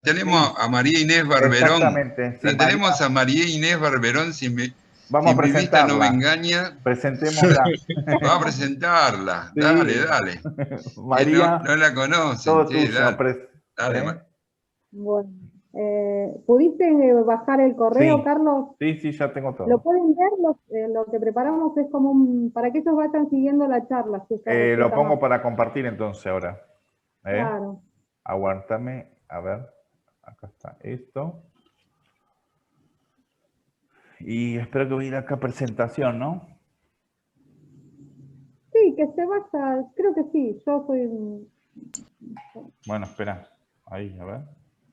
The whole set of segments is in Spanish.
Tenemos Sí, a María Inés Barberón. exactamente. Sí, La María, tenemos a María Inés Barberón, vamos si a mi vista no me presentarla. engaña. Presentémosla. Vamos a presentarla. Dale, Sí, dale. No, María, no la conocen, todo che, tuyo. dale. Dale, ¿Eh? Bueno, ¿pudiste bajar el correo, Sí, Carlos? sí, ya tengo Lo todo. pueden ver, lo que preparamos es como para que ellos vayan siguiendo la charla, si eso Lo resulta más. pongo para compartir entonces ahora. Claro. Aguántame, a ver, acá está esto. Y espero que voy a ir acá a presentación, ¿no? Sí, que se vaya, creo que sí, yo soy... Bueno, espera. Ahí, a ver.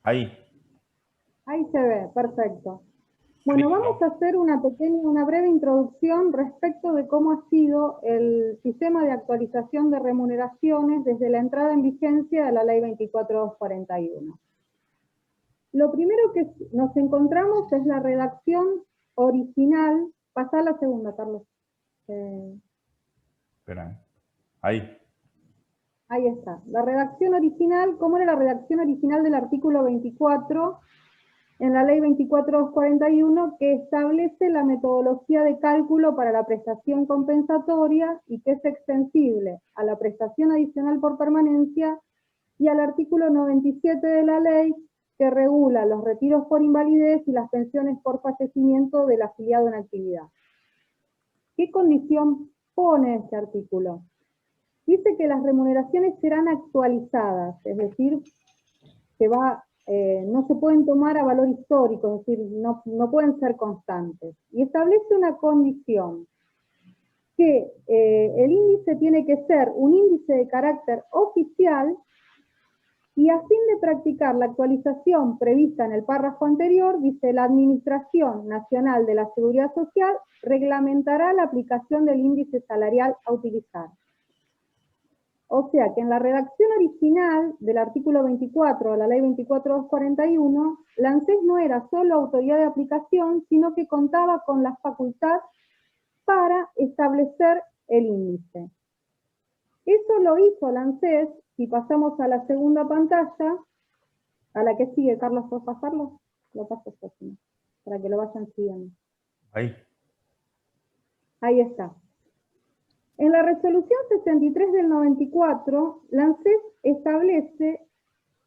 Ahí. Ahí se ve, perfecto. Bueno, vamos Listo. a hacer una breve introducción respecto de cómo ha sido el sistema de actualización de remuneraciones desde la entrada en vigencia de la Ley 24241. Lo primero que nos encontramos es la redacción original. Pasá a la segunda, Carlos. Espera. Ahí. Ahí está. La redacción original, ¿cómo era la redacción original del artículo 24 en la ley 24241, que establece la metodología de cálculo para la prestación compensatoria y que es extensible a la prestación adicional por permanencia y al artículo 97 de la ley, que regula los retiros por invalidez y las pensiones por fallecimiento del afiliado en actividad? ¿Qué condición pone este artículo? Dice que las remuneraciones serán actualizadas, es decir, que no se pueden tomar a valor histórico, es decir, no pueden ser constantes. Y establece una condición, que el índice tiene que ser un índice de carácter oficial y a fin de practicar la actualización prevista en el párrafo anterior, dice: la Administración Nacional de la Seguridad Social reglamentará la aplicación del índice salarial a utilizar. O sea que en la redacción original del artículo 24 de la ley 24241, la ANSES no era solo autoridad de aplicación, sino que contaba con la facultad para establecer el índice. Eso lo hizo la ANSES. Si pasamos a la segunda pantalla, a la que sigue, Carlos, ¿puedes pasarlo? Lo paso yo, para que lo vayan siguiendo. Ahí. Ahí está. En la resolución 63 del 94, la ANSES establece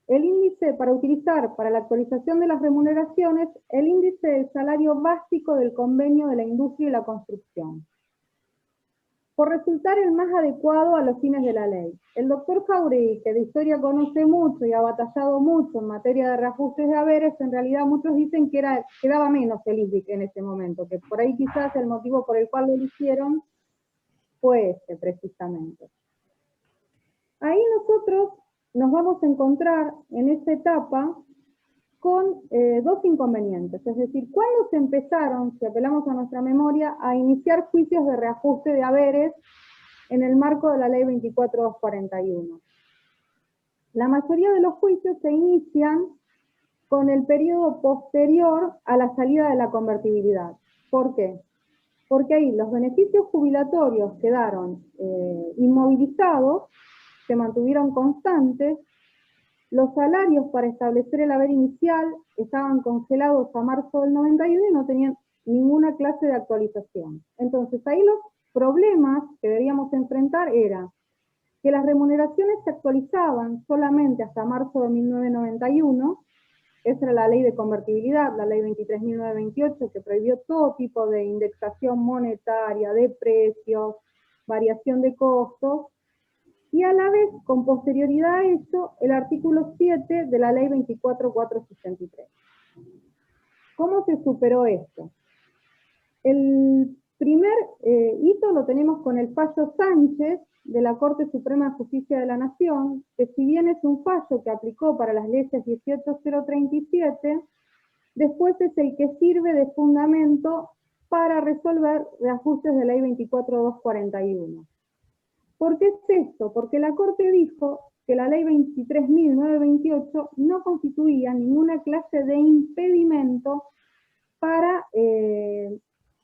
el índice para utilizar para la actualización de las remuneraciones, el índice del salario básico del convenio de la industria y la construcción, por resultar el más adecuado a los fines de la ley. El doctor Jauregui, que de historia conoce mucho y ha batallado mucho en materia de reajustes de haberes, en realidad muchos dicen que daba menos el ISBIC en ese momento, que por ahí quizás el motivo por el cual lo eligieron fue este precisamente. Ahí nosotros nos vamos a encontrar en esta etapa con dos inconvenientes, es decir, cuando se empezaron, si apelamos a nuestra memoria, a iniciar juicios de reajuste de haberes en el marco de la ley 24241. La mayoría de los juicios se inician con el periodo posterior a la salida de la convertibilidad. ¿Por qué? Porque ahí los beneficios jubilatorios quedaron inmovilizados, se mantuvieron constantes. Los salarios para establecer el haber inicial estaban congelados a marzo del 91 y no tenían ninguna clase de actualización. Entonces, ahí los problemas que debíamos enfrentar era que las remuneraciones se actualizaban solamente hasta marzo de 1991, esa era la ley de convertibilidad, la ley 23.928, que prohibió todo tipo de indexación monetaria, de precios, variación de costos, y a la vez, con posterioridad a eso, el artículo 7 de la ley 24463. ¿Cómo se superó esto? El primer hito lo tenemos con el fallo Sánchez de la Corte Suprema de Justicia de la Nación, que si bien es un fallo que aplicó para las leyes 18037, después es el que sirve de fundamento para resolver reajustes de ley 24241. ¿Por qué es esto? Porque la Corte dijo que la ley 23.928 no constituía ninguna clase de impedimento para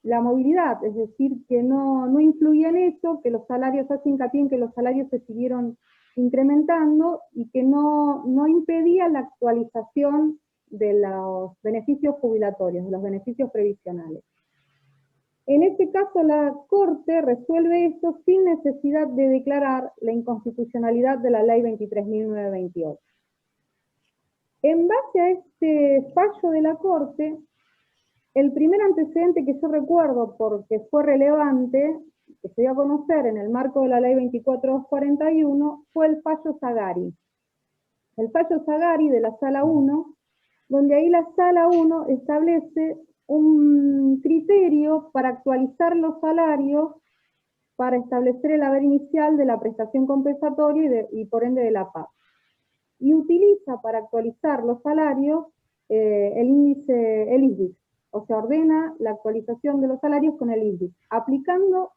la movilidad, es decir, que no influía en eso, que los salarios, hace hincapié en que los salarios se siguieron incrementando y que no impedía la actualización de los beneficios jubilatorios, de los beneficios previsionales. En este caso, la Corte resuelve esto sin necesidad de declarar la inconstitucionalidad de la Ley 23.928. En base a este fallo de la Corte, el primer antecedente que yo recuerdo porque fue relevante, que se dio a conocer en el marco de la Ley 24.241, fue el fallo Zagari. El fallo Zagari de la Sala 1, donde ahí la Sala 1 establece un criterio para actualizar los salarios, para establecer el haber inicial de la prestación compensatoria y por ende de la PAP. Y utiliza para actualizar los salarios el índice, el ISBIC, o sea, ordena la actualización de los salarios con el ISBIC, aplicando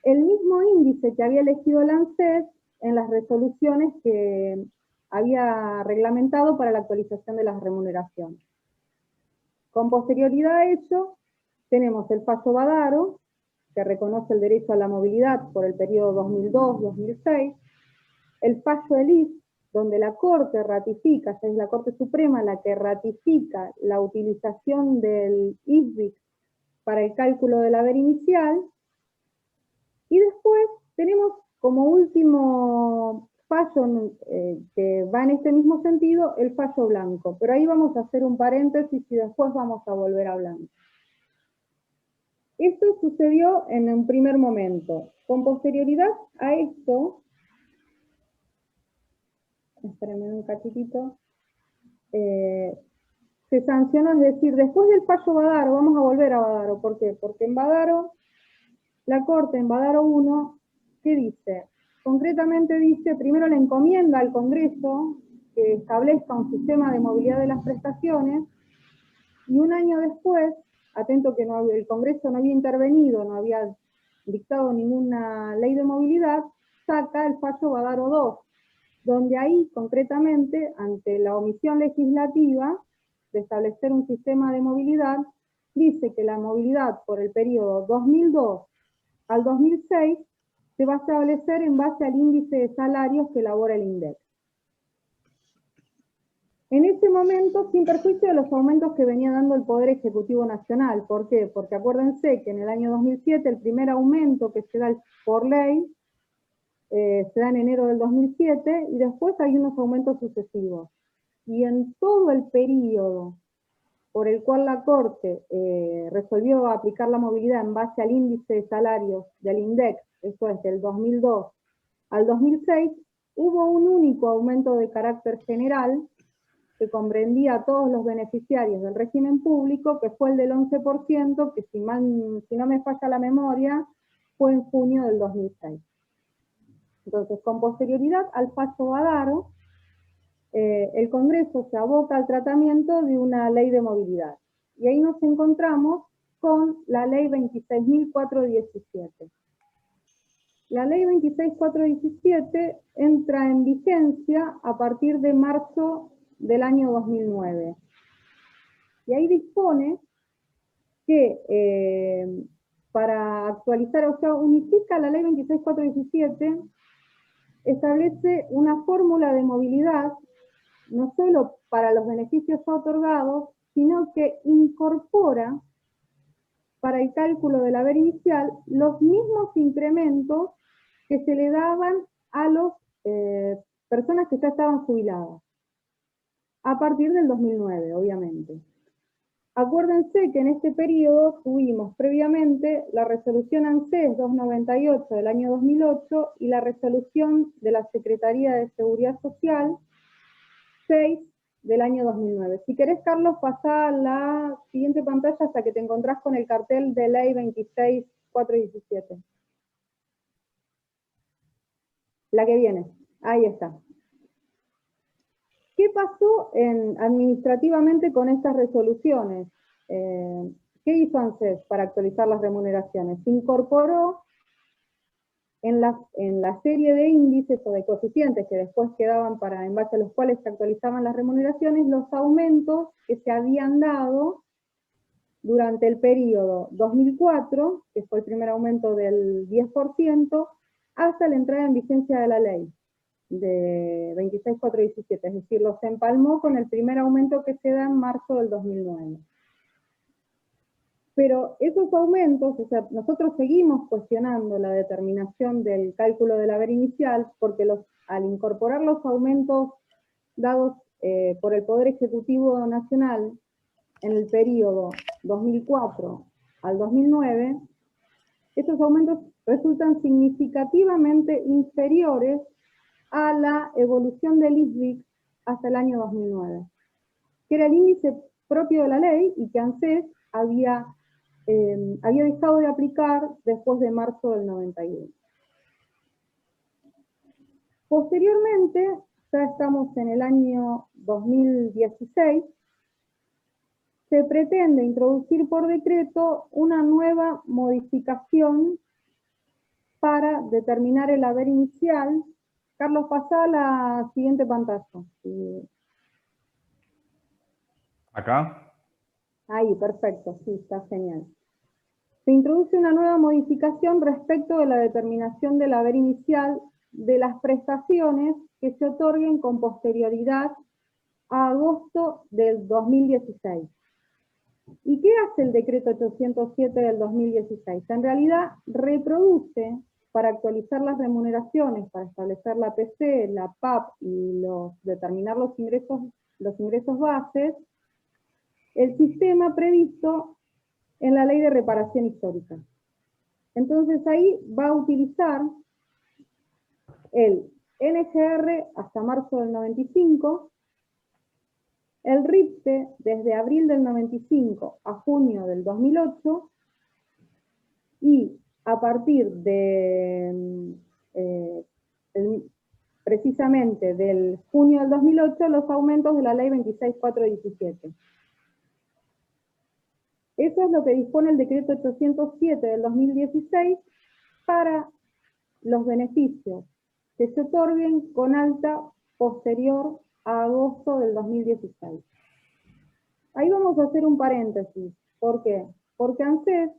el mismo índice que había elegido el ANSES en las resoluciones que había reglamentado para la actualización de las remuneraciones. Con posterioridad a ello, tenemos el fallo Badaro, que reconoce el derecho a la movilidad por el periodo 2002-2006, el fallo Elis, donde la Corte ratifica, es la Corte Suprema la que ratifica la utilización del ISBIC para el cálculo del haber inicial, y después tenemos como último fallo que va en este mismo sentido, el fallo Blanco. Pero ahí vamos a hacer un paréntesis y después vamos a volver a Blanco. Esto sucedió en un primer momento. Con posterioridad a esto, espérenme un cachitito, se sancionó, es decir, después del fallo Badaro, vamos a volver a Badaro. ¿Por qué? Porque en Badaro, la Corte en Badaro 1, ¿qué dice? Concretamente dice, primero le encomienda al Congreso que establezca un sistema de movilidad de las prestaciones, y un año después, atento que el Congreso no había intervenido, no había dictado ninguna ley de movilidad, saca el fallo Badaro 2, donde ahí concretamente, ante la omisión legislativa de establecer un sistema de movilidad, dice que la movilidad por el periodo 2002 al 2006 se va a establecer en base al índice de salarios que elabora el INDEC. En ese momento, sin perjuicio de los aumentos que venía dando el Poder Ejecutivo Nacional. ¿Por qué? Porque acuérdense que en el año 2007 el primer aumento que se da por ley se da en enero del 2007 y después hay unos aumentos sucesivos. Y en todo el periodo por el cual la Corte resolvió aplicar la movilidad en base al índice de salarios del INDEC, eso es del 2002 al 2006, hubo un único aumento de carácter general que comprendía a todos los beneficiarios del régimen público, que fue el del 11%, que si no me falla la memoria, fue en junio del 2006. Entonces, con posterioridad al fallo Badaro, el Congreso se aboca al tratamiento de una ley de movilidad. Y ahí nos encontramos con la ley 26.417. La ley 26.417 entra en vigencia a partir de marzo del año 2009. Y ahí dispone que para actualizar, o sea, unifica la ley 26.417, establece una fórmula de movilidad no solo para los beneficios ya otorgados, sino que incorpora para el cálculo del haber inicial los mismos incrementos que se le daban a las personas que ya estaban jubiladas, a partir del 2009, obviamente. Acuérdense que en este periodo tuvimos previamente la resolución ANSES 298 del año 2008 y la resolución de la Secretaría de Seguridad Social 6 del año 2009. Si querés, Carlos, pasá a la siguiente pantalla hasta que te encontrás con el cartel de ley 26.417. La que viene. Ahí está. ¿Qué pasó administrativamente con estas resoluciones? ¿Qué hizo ANSES para actualizar las remuneraciones? Se incorporó en la serie de índices o de coeficientes que después quedaban en base a los cuales se actualizaban las remuneraciones, los aumentos que se habían dado durante el periodo 2004, que fue el primer aumento del 10%, hasta la entrada en vigencia de la ley. de 26.417, es decir, los empalmó con el primer aumento que se da en marzo del 2009. Pero esos aumentos, o sea, nosotros seguimos cuestionando la determinación del cálculo del haber inicial, porque al incorporar los aumentos dados por el Poder Ejecutivo Nacional en el periodo 2004 al 2009, estos aumentos resultan significativamente inferiores a la evolución del ISBIC hasta el año 2009, que era el índice propio de la ley y que ANSES había dejado de aplicar después de marzo del 91. Posteriormente, ya estamos en el año 2016, se pretende introducir por decreto una nueva modificación para determinar el haber inicial. Carlos, pasa a la siguiente pantalla. ¿Acá? Ahí, perfecto, sí, está genial. Se introduce una nueva modificación respecto de la determinación del haber inicial de las prestaciones que se otorguen con posterioridad a agosto del 2016. ¿Y qué hace el decreto 807 del 2016? En realidad reproduce, para actualizar las remuneraciones, para establecer la PC, la PAP y determinar los ingresos bases, el sistema previsto en la Ley de Reparación Histórica. Entonces ahí va a utilizar el NGR hasta marzo del 95, el RIPTE desde abril del 95 a junio del 2008, y a partir de precisamente del junio del 2008 los aumentos de la Ley 26.417. Eso es lo que dispone el decreto 807 del 2016 para los beneficios que se otorguen con alta posterior a agosto del 2016. Ahí vamos a hacer un paréntesis. ¿Por qué? Porque ANSES,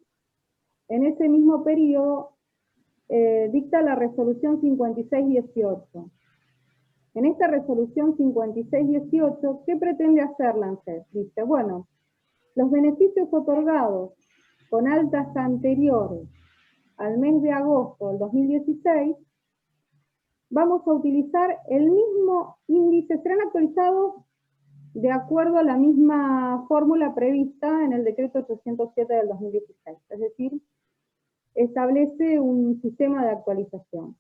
en ese mismo periodo, dicta la resolución 5618. En esta resolución 5618, ¿qué pretende hacer la ANSES? Dice, bueno, los beneficios otorgados con altas anteriores al mes de agosto del 2016, vamos a utilizar el mismo índice, serán actualizados de acuerdo a la misma fórmula prevista en el decreto 807 del 2016, es decir, establece un sistema de actualización.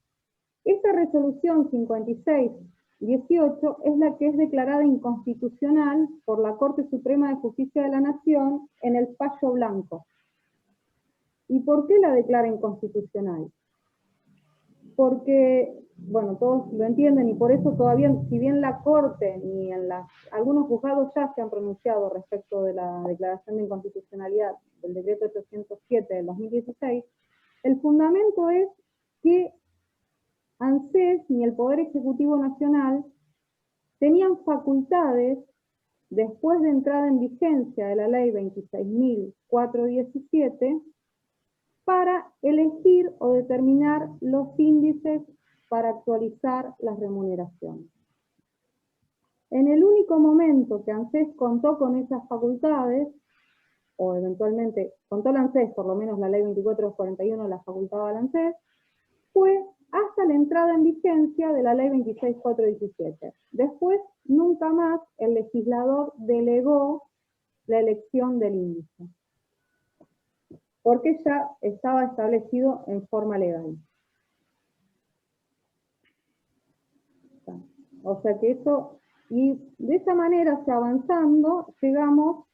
Esta resolución 5618 es la que es declarada inconstitucional por la Corte Suprema de Justicia de la Nación en el fallo blanco. ¿Y por qué la declara inconstitucional? Porque, bueno, todos lo entienden y por eso todavía, si bien la Corte ni en algunos juzgados ya se han pronunciado respecto de la declaración de inconstitucionalidad del decreto 807 del 2016, el fundamento es que ANSES ni el Poder Ejecutivo Nacional tenían facultades, después de entrada en vigencia de la Ley 26.417, para elegir o determinar los índices para actualizar las remuneraciones. En el único momento que ANSES contó con esas facultades, o eventualmente contó la ANSES, por lo menos la Ley 2441 la facultaba la ANSES, fue hasta la entrada en vigencia de la Ley 26.417. Después, nunca más el legislador delegó la elección del índice, porque ya estaba establecido en forma legal. O sea que eso, y de esa manera, avanzando, llegamos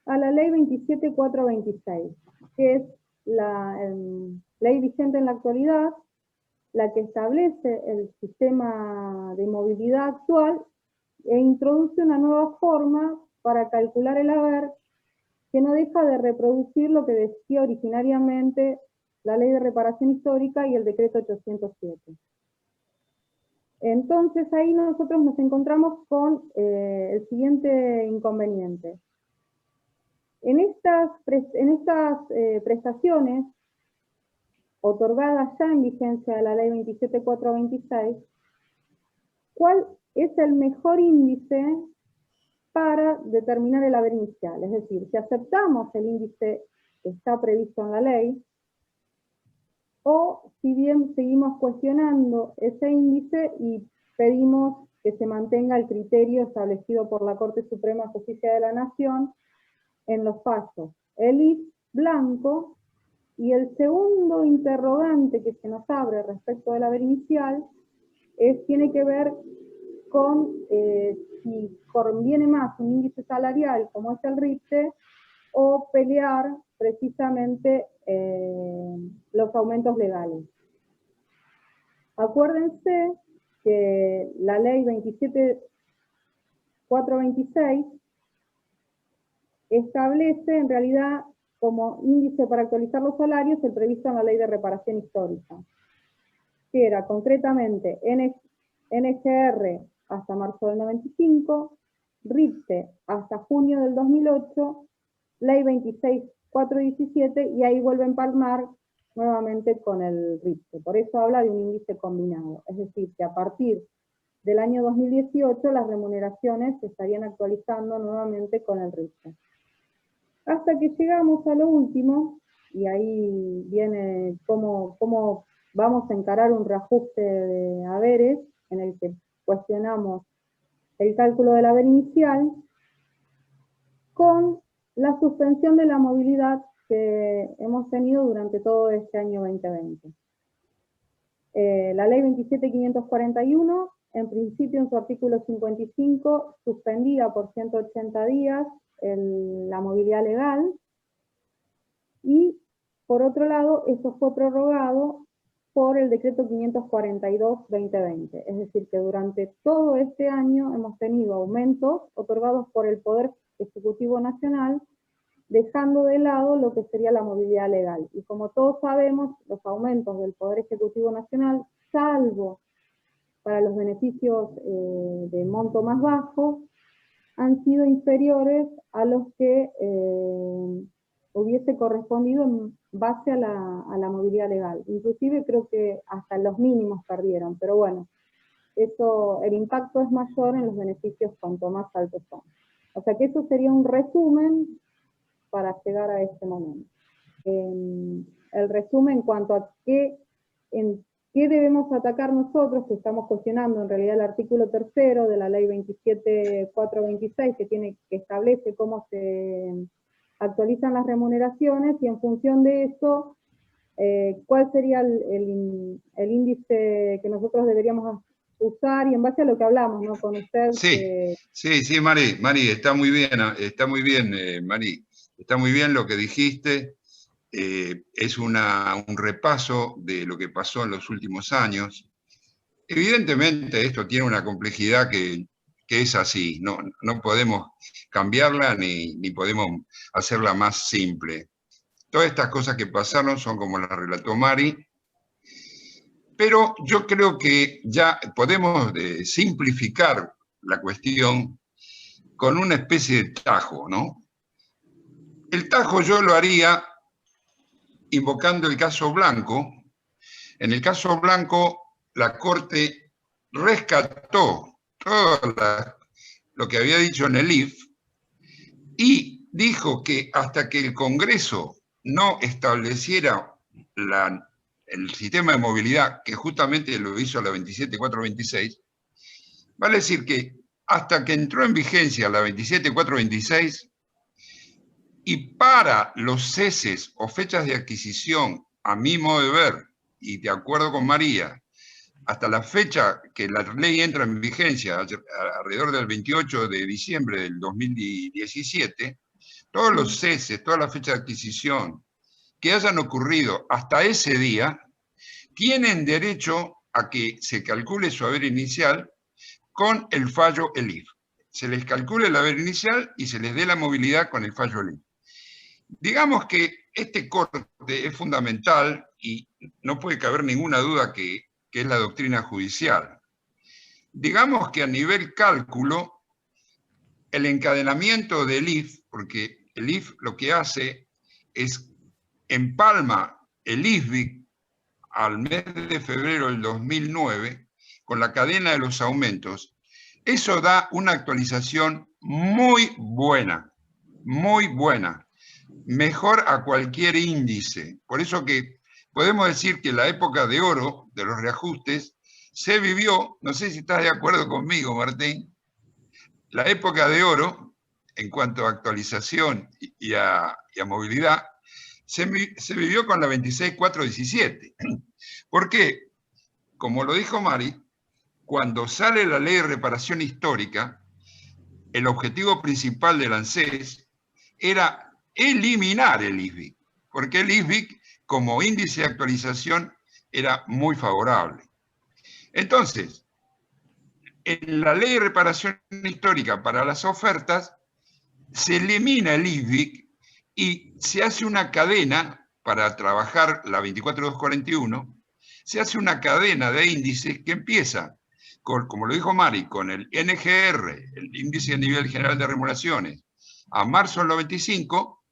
a la Ley 27.426, que es la ley vigente en la actualidad, la que establece el sistema de movilidad actual e introduce una nueva forma para calcular el haber que no deja de reproducir lo que decía originariamente la Ley de Reparación Histórica y el Decreto 807. Entonces ahí nosotros nos encontramos con el siguiente inconveniente. En estas prestaciones otorgadas ya en vigencia de la Ley 27.426, cuál es el mejor índice para determinar el haber inicial. Es decir, si aceptamos el índice que está previsto en la ley, o si bien seguimos cuestionando ese índice y pedimos que se mantenga el criterio establecido por la Corte Suprema de Justicia de la Nación en los fallos. El IF blanco, y el segundo interrogante que se nos abre respecto del haber inicial tiene que ver con si conviene más un índice salarial como es el RIPTE o pelear precisamente los aumentos legales. Acuérdense que la ley 27426 establece en realidad como índice para actualizar los salarios el previsto en la ley de reparación histórica, que era concretamente NGR hasta marzo del 95, RIPTE hasta junio del 2008, ley 26417, y ahí vuelve a empalmar nuevamente con el RIPTE. Por eso habla de un índice combinado, es decir, que a partir del año 2018 las remuneraciones se estarían actualizando nuevamente con el RIPTE. Hasta que llegamos a lo último, y ahí viene cómo vamos a encarar un reajuste de haberes, en el que cuestionamos el cálculo del haber inicial, con la suspensión de la movilidad que hemos tenido durante todo este año 2020. La ley 27541, en principio en su artículo 55, suspendía por 180 días la movilidad legal, y por otro lado, eso fue prorrogado por el decreto 542-2020. Es decir, que durante todo este año hemos tenido aumentos otorgados por el Poder Ejecutivo Nacional, dejando de lado lo que sería la movilidad legal. Y como todos sabemos, los aumentos del Poder Ejecutivo Nacional, salvo para los beneficios de monto más bajo, han sido inferiores a los que hubiese correspondido en base a la movilidad legal. Inclusive creo que hasta los mínimos perdieron, pero bueno, el impacto es mayor en los beneficios cuanto más altos son. O sea que eso sería un resumen para llegar a este momento. El resumen en cuanto a en qué debemos atacar nosotros, que estamos cuestionando en realidad el artículo 3º de la ley 27426, que establece cómo se actualizan las remuneraciones, y en función de eso, cuál sería el índice que nosotros deberíamos usar, y en base a lo que hablamos, ¿no? Con usted. Sí, Mari, está muy bien, Mari, está muy bien lo que dijiste. Es un repaso de lo que pasó en los últimos años. Evidentemente esto tiene una complejidad que es así, no podemos cambiarla ni podemos hacerla más simple. Todas estas cosas que pasaron son como las relató Mari, pero yo creo que ya podemos simplificar la cuestión con una especie de tajo, ¿no? El tajo yo lo haría invocando el caso Blanco. En el caso Blanco, la Corte rescató todo lo que había dicho en el IF y dijo que hasta que el Congreso no estableciera el sistema de movilidad, que justamente lo hizo la 27426, vale decir que hasta que entró en vigencia la 27426, y para los ceses o fechas de adquisición, a mi modo de ver, y de acuerdo con María, hasta la fecha que la ley entra en vigencia, alrededor del 28 de diciembre del 2017, todos los ceses, todas las fechas de adquisición que hayan ocurrido hasta ese día, tienen derecho a que se calcule su haber inicial con el fallo ELIF. Se les calcule el haber inicial y se les dé la movilidad con el fallo ELIF. Digamos que este corte es fundamental y no puede caber ninguna duda que es la doctrina judicial. Digamos que a nivel cálculo, el encadenamiento del IF, porque el IF lo que hace es empalma el IFBIC al mes de febrero del 2009 con la cadena de los aumentos, eso da una actualización muy buena, mejor a cualquier índice. Por eso que podemos decir que la época de oro de los reajustes se vivió, no sé si estás de acuerdo conmigo, Martín, la época de oro, en cuanto a actualización y a movilidad, se vivió con la 26.417. ¿Por qué? Como lo dijo Mari, cuando sale la ley de reparación histórica, el objetivo principal del ANSES era eliminar el ISBIC, porque el ISBIC, como índice de actualización, era muy favorable. Entonces, en la ley de reparación histórica para las ofertas, se elimina el ISBIC y se hace una cadena para trabajar la 24241, se hace una cadena de índices que empieza, como lo dijo Mari, con el NGR, el índice de nivel general de remuneraciones, a marzo del 95,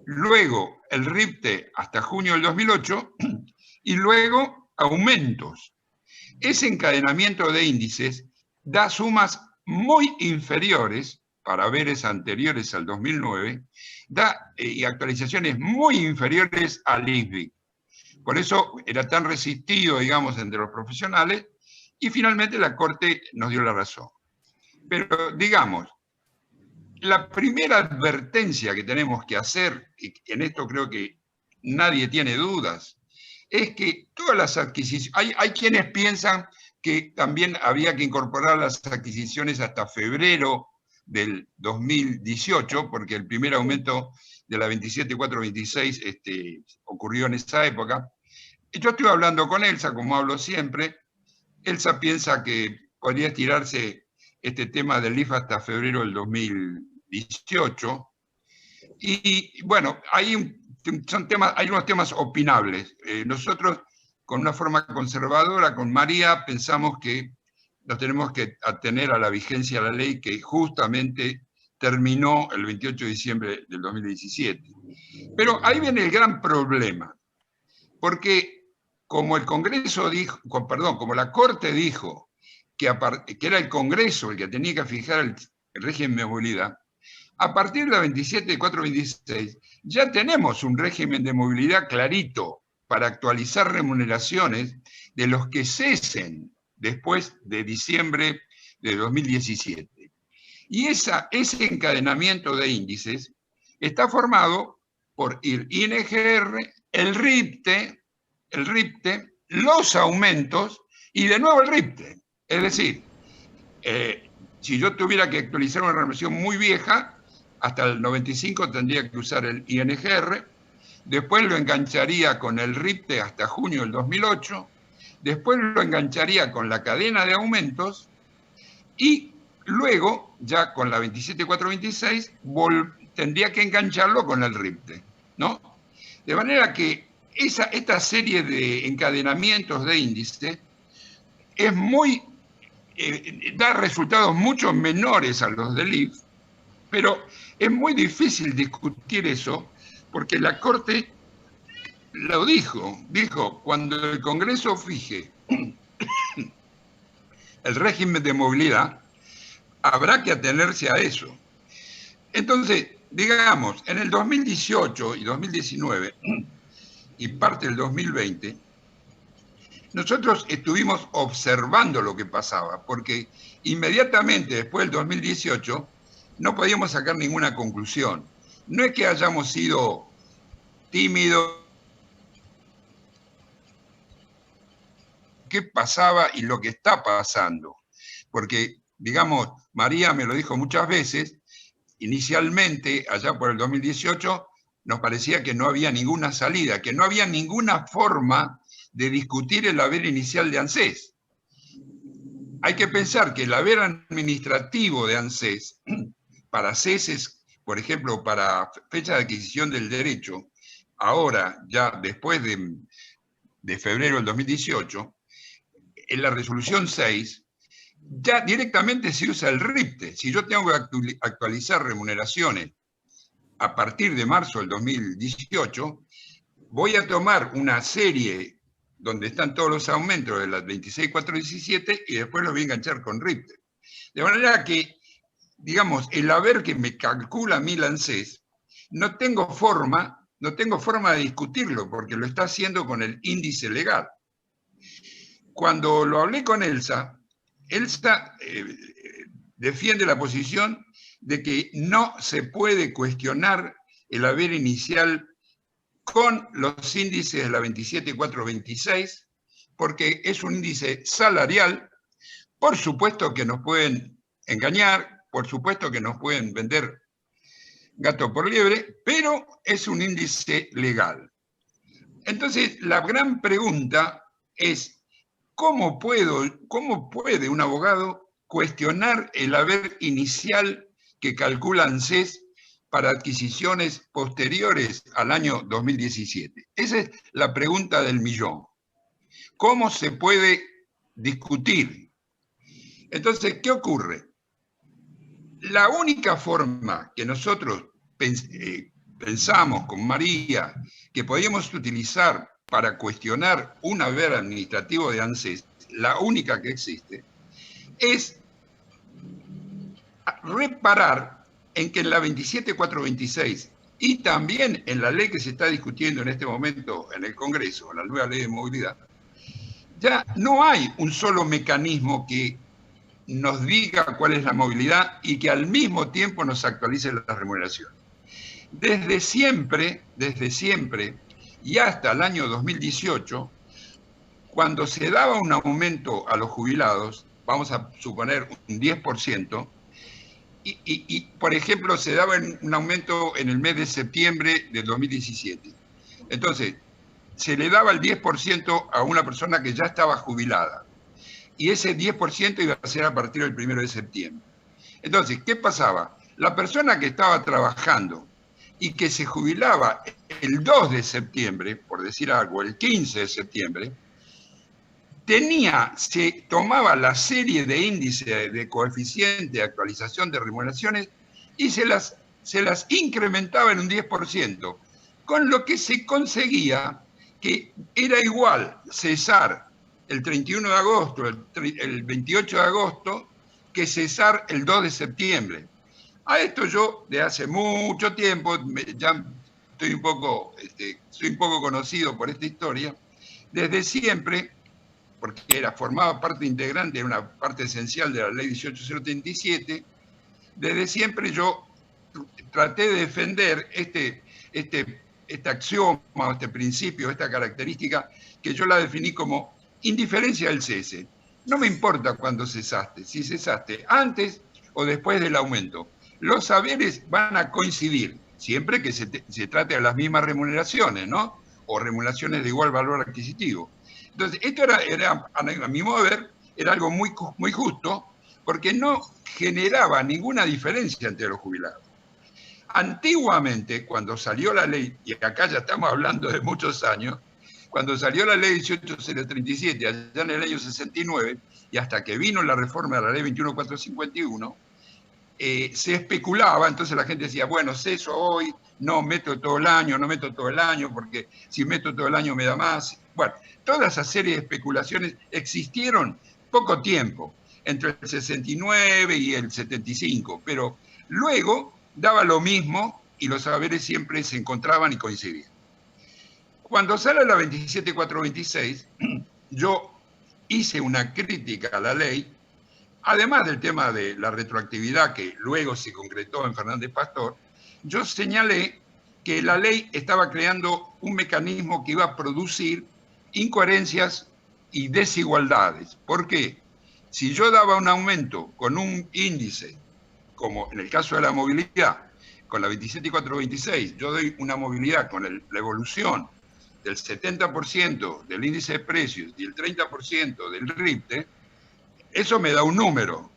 luego el RIPTE hasta junio del 2008, y luego aumentos. Ese encadenamiento de índices da sumas muy inferiores, para haberes anteriores al 2009, y actualizaciones muy inferiores al ISBIC. Por eso era tan resistido, digamos, entre los profesionales, y finalmente la Corte nos dio la razón. Pero, digamos, la primera advertencia que tenemos que hacer, y en esto creo que nadie tiene dudas, es que todas las adquisiciones, hay quienes piensan que también había que incorporar las adquisiciones hasta febrero del 2018, porque el primer aumento de la 27.426 ocurrió en esa época. Yo estoy hablando con Elsa, como hablo siempre. Elsa piensa que podría estirarse este tema del IFA hasta febrero del 2018. Y bueno, hay unos temas opinables. Nosotros, con una forma conservadora, con María, pensamos que nos tenemos que atener a la vigencia de la ley que justamente terminó el 28 de diciembre del 2017. Pero ahí viene el gran problema, porque como el Congreso dijo, como la Corte dijo que era el Congreso el que tenía que fijar el régimen de movilidad, a partir de la 27.426 ya tenemos un régimen de movilidad clarito para actualizar remuneraciones de los que cesen después de diciembre de 2017. Y ese encadenamiento de índices está formado por el INGR, el RIPTE, los aumentos y de nuevo el RIPTE. Es decir, si yo tuviera que actualizar una remuneración muy vieja, hasta el 95 tendría que usar el INGR, después lo engancharía con el RIPTE hasta junio del 2008, después lo engancharía con la cadena de aumentos y luego, ya con la 27.426, tendría que engancharlo con el RIPTE, ¿no? De manera que esta serie de encadenamientos de índice es da resultados mucho menores a los del IF, pero es muy difícil discutir eso porque la Corte lo dijo, cuando el Congreso fije el régimen de movilidad, habrá que atenerse a eso. Entonces, digamos, en el 2018 y 2019 y parte del 2020, nosotros estuvimos observando lo que pasaba, porque inmediatamente después del 2018 no podíamos sacar ninguna conclusión. No es que hayamos sido tímidos, qué pasaba y lo que está pasando. Porque, digamos, María me lo dijo muchas veces, inicialmente, allá por el 2018, nos parecía que no había ninguna salida, que no había ninguna forma de discutir el haber inicial de ANSES. Hay que pensar que el haber administrativo de ANSES, para ceses, por ejemplo, para fecha de adquisición del derecho, ahora, ya después de febrero del 2018, en la resolución 6, ya directamente se usa el RIPTE. Si yo tengo que actualizar remuneraciones a partir de marzo del 2018, voy a tomar una serie donde están todos los aumentos de las 26.417 y después lo voy a enganchar con RIPTE. De manera que, digamos, el haber que me calcula a mí la ANSES, no tengo forma de discutirlo, porque lo está haciendo con el índice legal. Cuando lo hablé con Elsa defiende la posición de que no se puede cuestionar el haber inicial con los índices de la 27.426, porque es un índice salarial. Por supuesto que nos pueden engañar, por supuesto que nos pueden vender gato por liebre, pero es un índice legal. Entonces, la gran pregunta es, ¿cómo puede un abogado cuestionar el haber inicial que calcula ANSES para adquisiciones posteriores al año 2017? Esa es la pregunta del millón. ¿Cómo se puede discutir? Entonces, ¿qué ocurre? La única forma que nosotros pensamos con María que podíamos utilizar para cuestionar un haber administrativo de ANSES, la única que existe, es reparar en que en la 27.426 y también en la ley que se está discutiendo en este momento en el Congreso, la nueva ley de movilidad, ya no hay un solo mecanismo que nos diga cuál es la movilidad y que al mismo tiempo nos actualice la remuneración. Desde siempre, y hasta el año 2018, cuando se daba un aumento a los jubilados, vamos a suponer un 10%, y por ejemplo se daba un aumento en el mes de septiembre del 2017. Entonces, se le daba el 10% a una persona que ya estaba jubilada. Y ese 10% iba a ser a partir del 1 de septiembre. Entonces, ¿qué pasaba? La persona que estaba trabajando y que se jubilaba el 2 de septiembre, por decir algo, el 15 de septiembre, se tomaba la serie de índices de coeficiente de actualización de remuneraciones y se las incrementaba en un 10%, con lo que se conseguía que era igual cesar el 31 de agosto, el 28 de agosto, que cesar el 2 de septiembre. A esto yo, de hace mucho tiempo, ya soy un poco conocido por esta historia, desde siempre, porque formaba parte integrante, una parte esencial de la ley 18037, desde siempre yo traté de defender este axioma, este principio, esta característica, que yo la definí como indiferencia del cese. No me importa cuándo cesaste, si cesaste antes o después del aumento. Los saberes van a coincidir, siempre que se trate de las mismas remuneraciones, ¿no? O remuneraciones de igual valor adquisitivo. Entonces, esto era a mi modo de ver, era algo muy, muy justo, porque no generaba ninguna diferencia entre los jubilados. Antiguamente, cuando salió la ley, y acá ya estamos hablando de muchos años, cuando salió la ley 18037, allá en el año 69, y hasta que vino la reforma de la ley 21451, se especulaba, entonces la gente decía, bueno, ceso hoy, no meto todo el año, porque si meto todo el año me da más. Bueno, toda esa serie de especulaciones existieron poco tiempo, entre el 69 y el 75, pero luego daba lo mismo y los saberes siempre se encontraban y coincidían. Cuando sale la 27.426, yo hice una crítica a la ley, además del tema de la retroactividad que luego se concretó en Fernández Pastor, yo señalé que la ley estaba creando un mecanismo que iba a producir incoherencias y desigualdades. ¿Por qué? Si yo daba un aumento con un índice, como en el caso de la movilidad, con la 27.426, yo doy una movilidad con la evolución del 70% del índice de precios y el 30% del RIPTE, eso me da un número.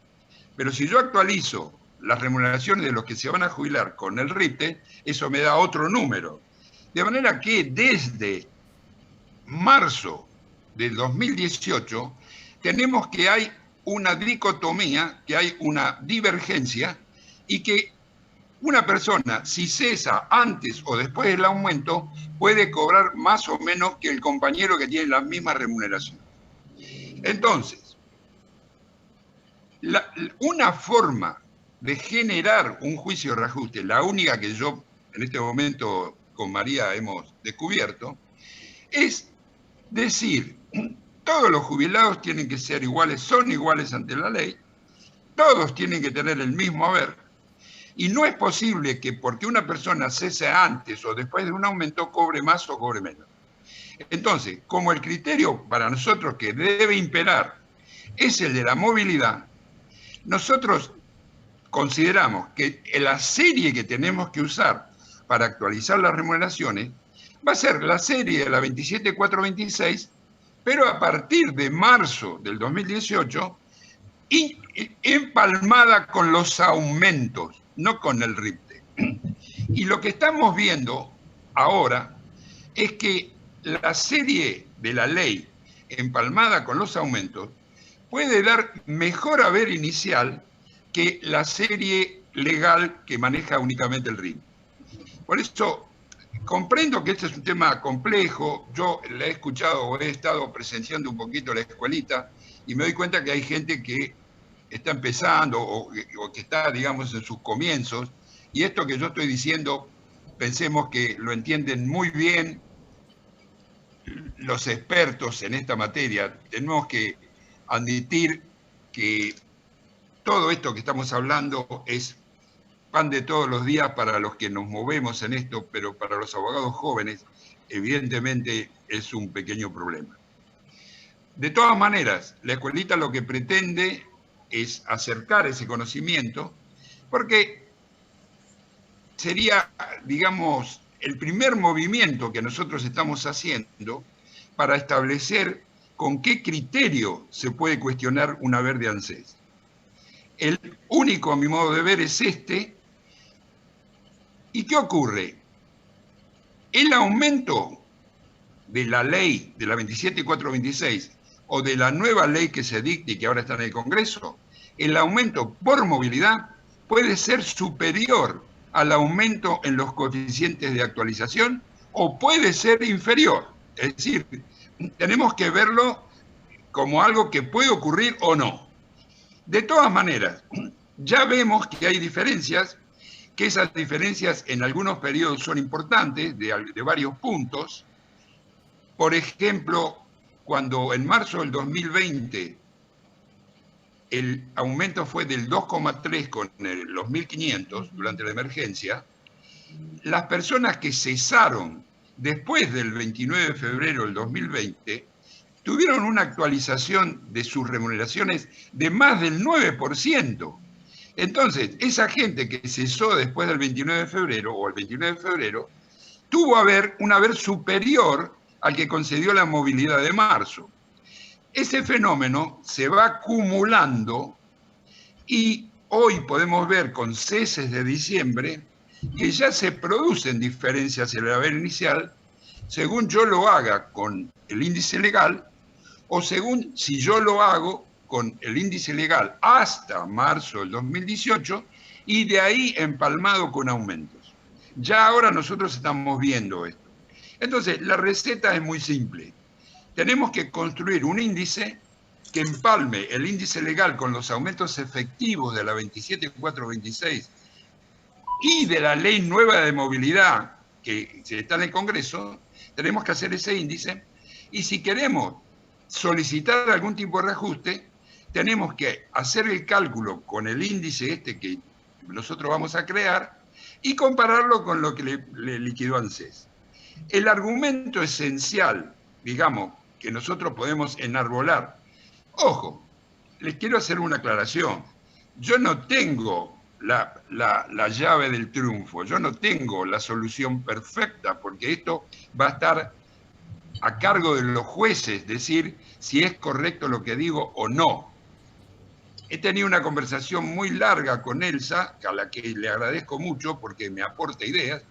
Pero si yo actualizo las remuneraciones de los que se van a jubilar con el RIPTE, eso me da otro número. De manera que desde marzo del 2018 tenemos que hay una dicotomía, que hay una divergencia y que una persona, si cesa antes o después del aumento, puede cobrar más o menos que el compañero que tiene la misma remuneración. Entonces, una forma de generar un juicio de reajuste, la única que yo en este momento con María hemos descubierto, es decir, todos los jubilados tienen que ser iguales, son iguales ante la ley, todos tienen que tener el mismo haber, y no es posible que porque una persona cese antes o después de un aumento cobre más o cobre menos. Entonces, como el criterio para nosotros que debe imperar es el de la movilidad, nosotros consideramos que la serie que tenemos que usar para actualizar las remuneraciones va a ser la serie de la 27426, pero a partir de marzo del 2018, empalmada con los aumentos, no con el RIPTE. Y lo que estamos viendo ahora es que la serie de la ley empalmada con los aumentos puede dar mejor haber inicial que la serie legal que maneja únicamente el RIP. Por eso, comprendo que este es un tema complejo. Yo le he escuchado o he estado presenciando un poquito la escuelita y me doy cuenta que hay gente que está empezando o que está, digamos, en sus comienzos. Y esto que yo estoy diciendo, pensemos que lo entienden muy bien los expertos en esta materia. Tenemos que admitir que todo esto que estamos hablando es pan de todos los días para los que nos movemos en esto, pero para los abogados jóvenes, evidentemente, es un pequeño problema. De todas maneras, la escuelita lo que pretende es acercar ese conocimiento, porque sería, digamos, el primer movimiento que nosotros estamos haciendo para establecer con qué criterio se puede cuestionar un haber de ANSES. El único, a mi modo de ver, es este. ¿Y qué ocurre? El aumento de la ley de la 27426 o de la nueva ley que se dicte y que ahora está en el Congreso, el aumento por movilidad puede ser superior al aumento en los coeficientes de actualización o puede ser inferior. Es decir, tenemos que verlo como algo que puede ocurrir o no. De todas maneras, ya vemos que hay diferencias, que esas diferencias en algunos periodos son importantes, de varios puntos. Por ejemplo, cuando en marzo del 2020 el aumento fue del 2,3 con los 1.500 durante la emergencia, las personas que cesaron después del 29 de febrero del 2020 tuvieron una actualización de sus remuneraciones de más del 9%. Entonces, esa gente que cesó después del 29 de febrero o el 29 de febrero tuvo un haber superior al que concedió la movilidad de marzo. Ese fenómeno se va acumulando y hoy podemos ver con ceses de diciembre que ya se producen diferencias en el haber inicial según yo lo haga con el índice legal o según si yo lo hago con el índice legal hasta marzo del 2018 y de ahí empalmado con aumentos. Ya ahora nosotros estamos viendo esto. Entonces, la receta es muy simple. Tenemos que construir un índice que empalme el índice legal con los aumentos efectivos de la 27426 y de la ley nueva de movilidad que está en el Congreso. Tenemos que hacer ese índice y si queremos solicitar algún tipo de reajuste, tenemos que hacer el cálculo con el índice este que nosotros vamos a crear y compararlo con lo que le liquidó ANSES. El argumento esencial, digamos, que nosotros podemos enarbolar. Ojo, les quiero hacer una aclaración. Yo no tengo la llave del triunfo, yo no tengo la solución perfecta, porque esto va a estar a cargo de los jueces decir si es correcto lo que digo o no. He tenido una conversación muy larga con Elsa, a la que le agradezco mucho porque me aporta ideas,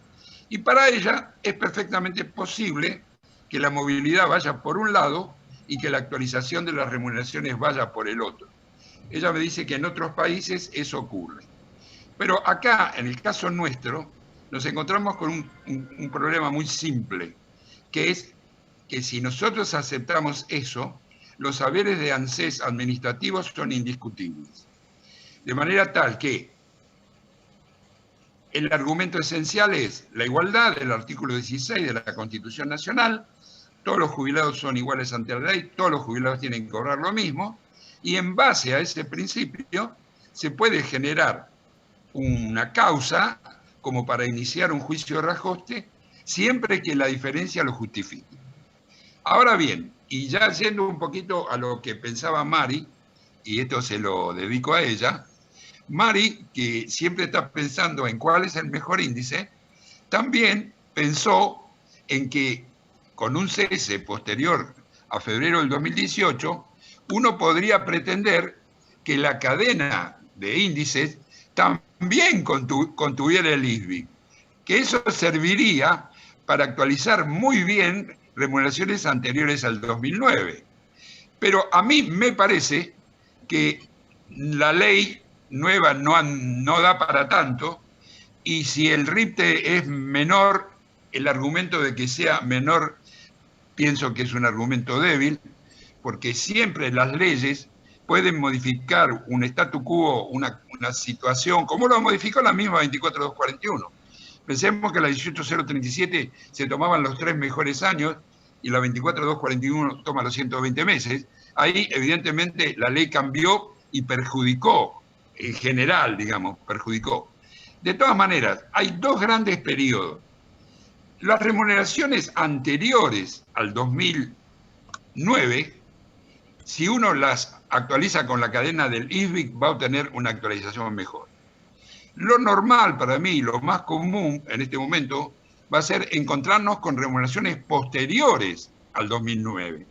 y para ella es perfectamente posible que la movilidad vaya por un lado y que la actualización de las remuneraciones vaya por el otro. Ella me dice que en otros países eso ocurre. Pero acá, en el caso nuestro, nos encontramos con un problema muy simple, que es que si nosotros aceptamos eso, los saberes de ANSES administrativos son indiscutibles. De manera tal que el argumento esencial es la igualdad del artículo 16 de la Constitución Nacional, todos los jubilados son iguales ante la ley, todos los jubilados tienen que cobrar lo mismo, y en base a ese principio se puede generar una causa como para iniciar un juicio de reajuste, siempre que la diferencia lo justifique. Ahora bien, y ya yendo un poquito a lo que pensaba Mari, y esto se lo dedico a ella, Mari, que siempre está pensando en cuál es el mejor índice, también pensó en que con un cese posterior a febrero del 2018, uno podría pretender que la cadena de índices también contuviera el ISBI, que eso serviría para actualizar muy bien remuneraciones anteriores al 2009. Pero a mí me parece que la ley nueva no da para tanto, y si el RIPTE es menor, el argumento de que sea menor pienso que es un argumento débil, porque siempre las leyes pueden modificar un statu quo, una situación, como lo modificó la misma 24241. Pensemos que la 18037 se tomaban los 3 mejores años y la 24241 toma los 120 meses. Ahí, evidentemente, la ley cambió y perjudicó, en general, digamos, perjudicó. De todas maneras, hay dos grandes periodos. Las remuneraciones anteriores al 2009, si uno las actualiza con la cadena del ISBIC, va a obtener una actualización mejor. Lo normal para mí, lo más común en este momento, va a ser encontrarnos con remuneraciones posteriores al 2009,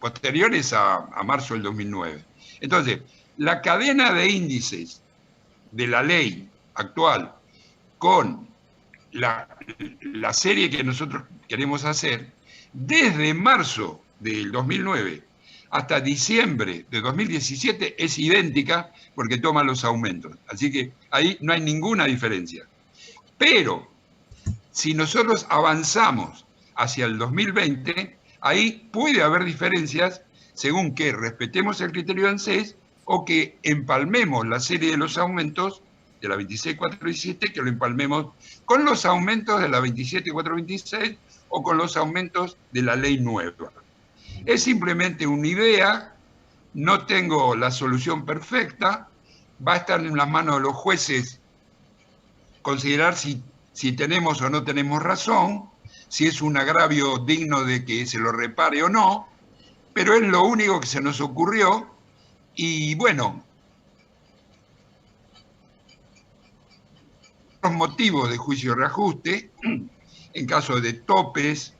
posteriores a marzo del 2009. Entonces, la cadena de índices de la ley actual con la serie que nosotros queremos hacer, desde marzo del 2009 hasta diciembre de 2017 es idéntica porque toma los aumentos. Así que ahí no hay ninguna diferencia. Pero si nosotros avanzamos hacia el 2020, ahí puede haber diferencias según que respetemos el criterio de ANSES o que empalmemos la serie de los aumentos de la 26417, que lo empalmemos con los aumentos de la 27426 o con los aumentos de la ley nueva. Es simplemente una idea, no tengo la solución perfecta, va a estar en las manos de los jueces considerar si tenemos o no tenemos razón, si es un agravio digno de que se lo repare o no, pero es lo único que se nos ocurrió y bueno, los motivos de juicio de reajuste, en caso de topes,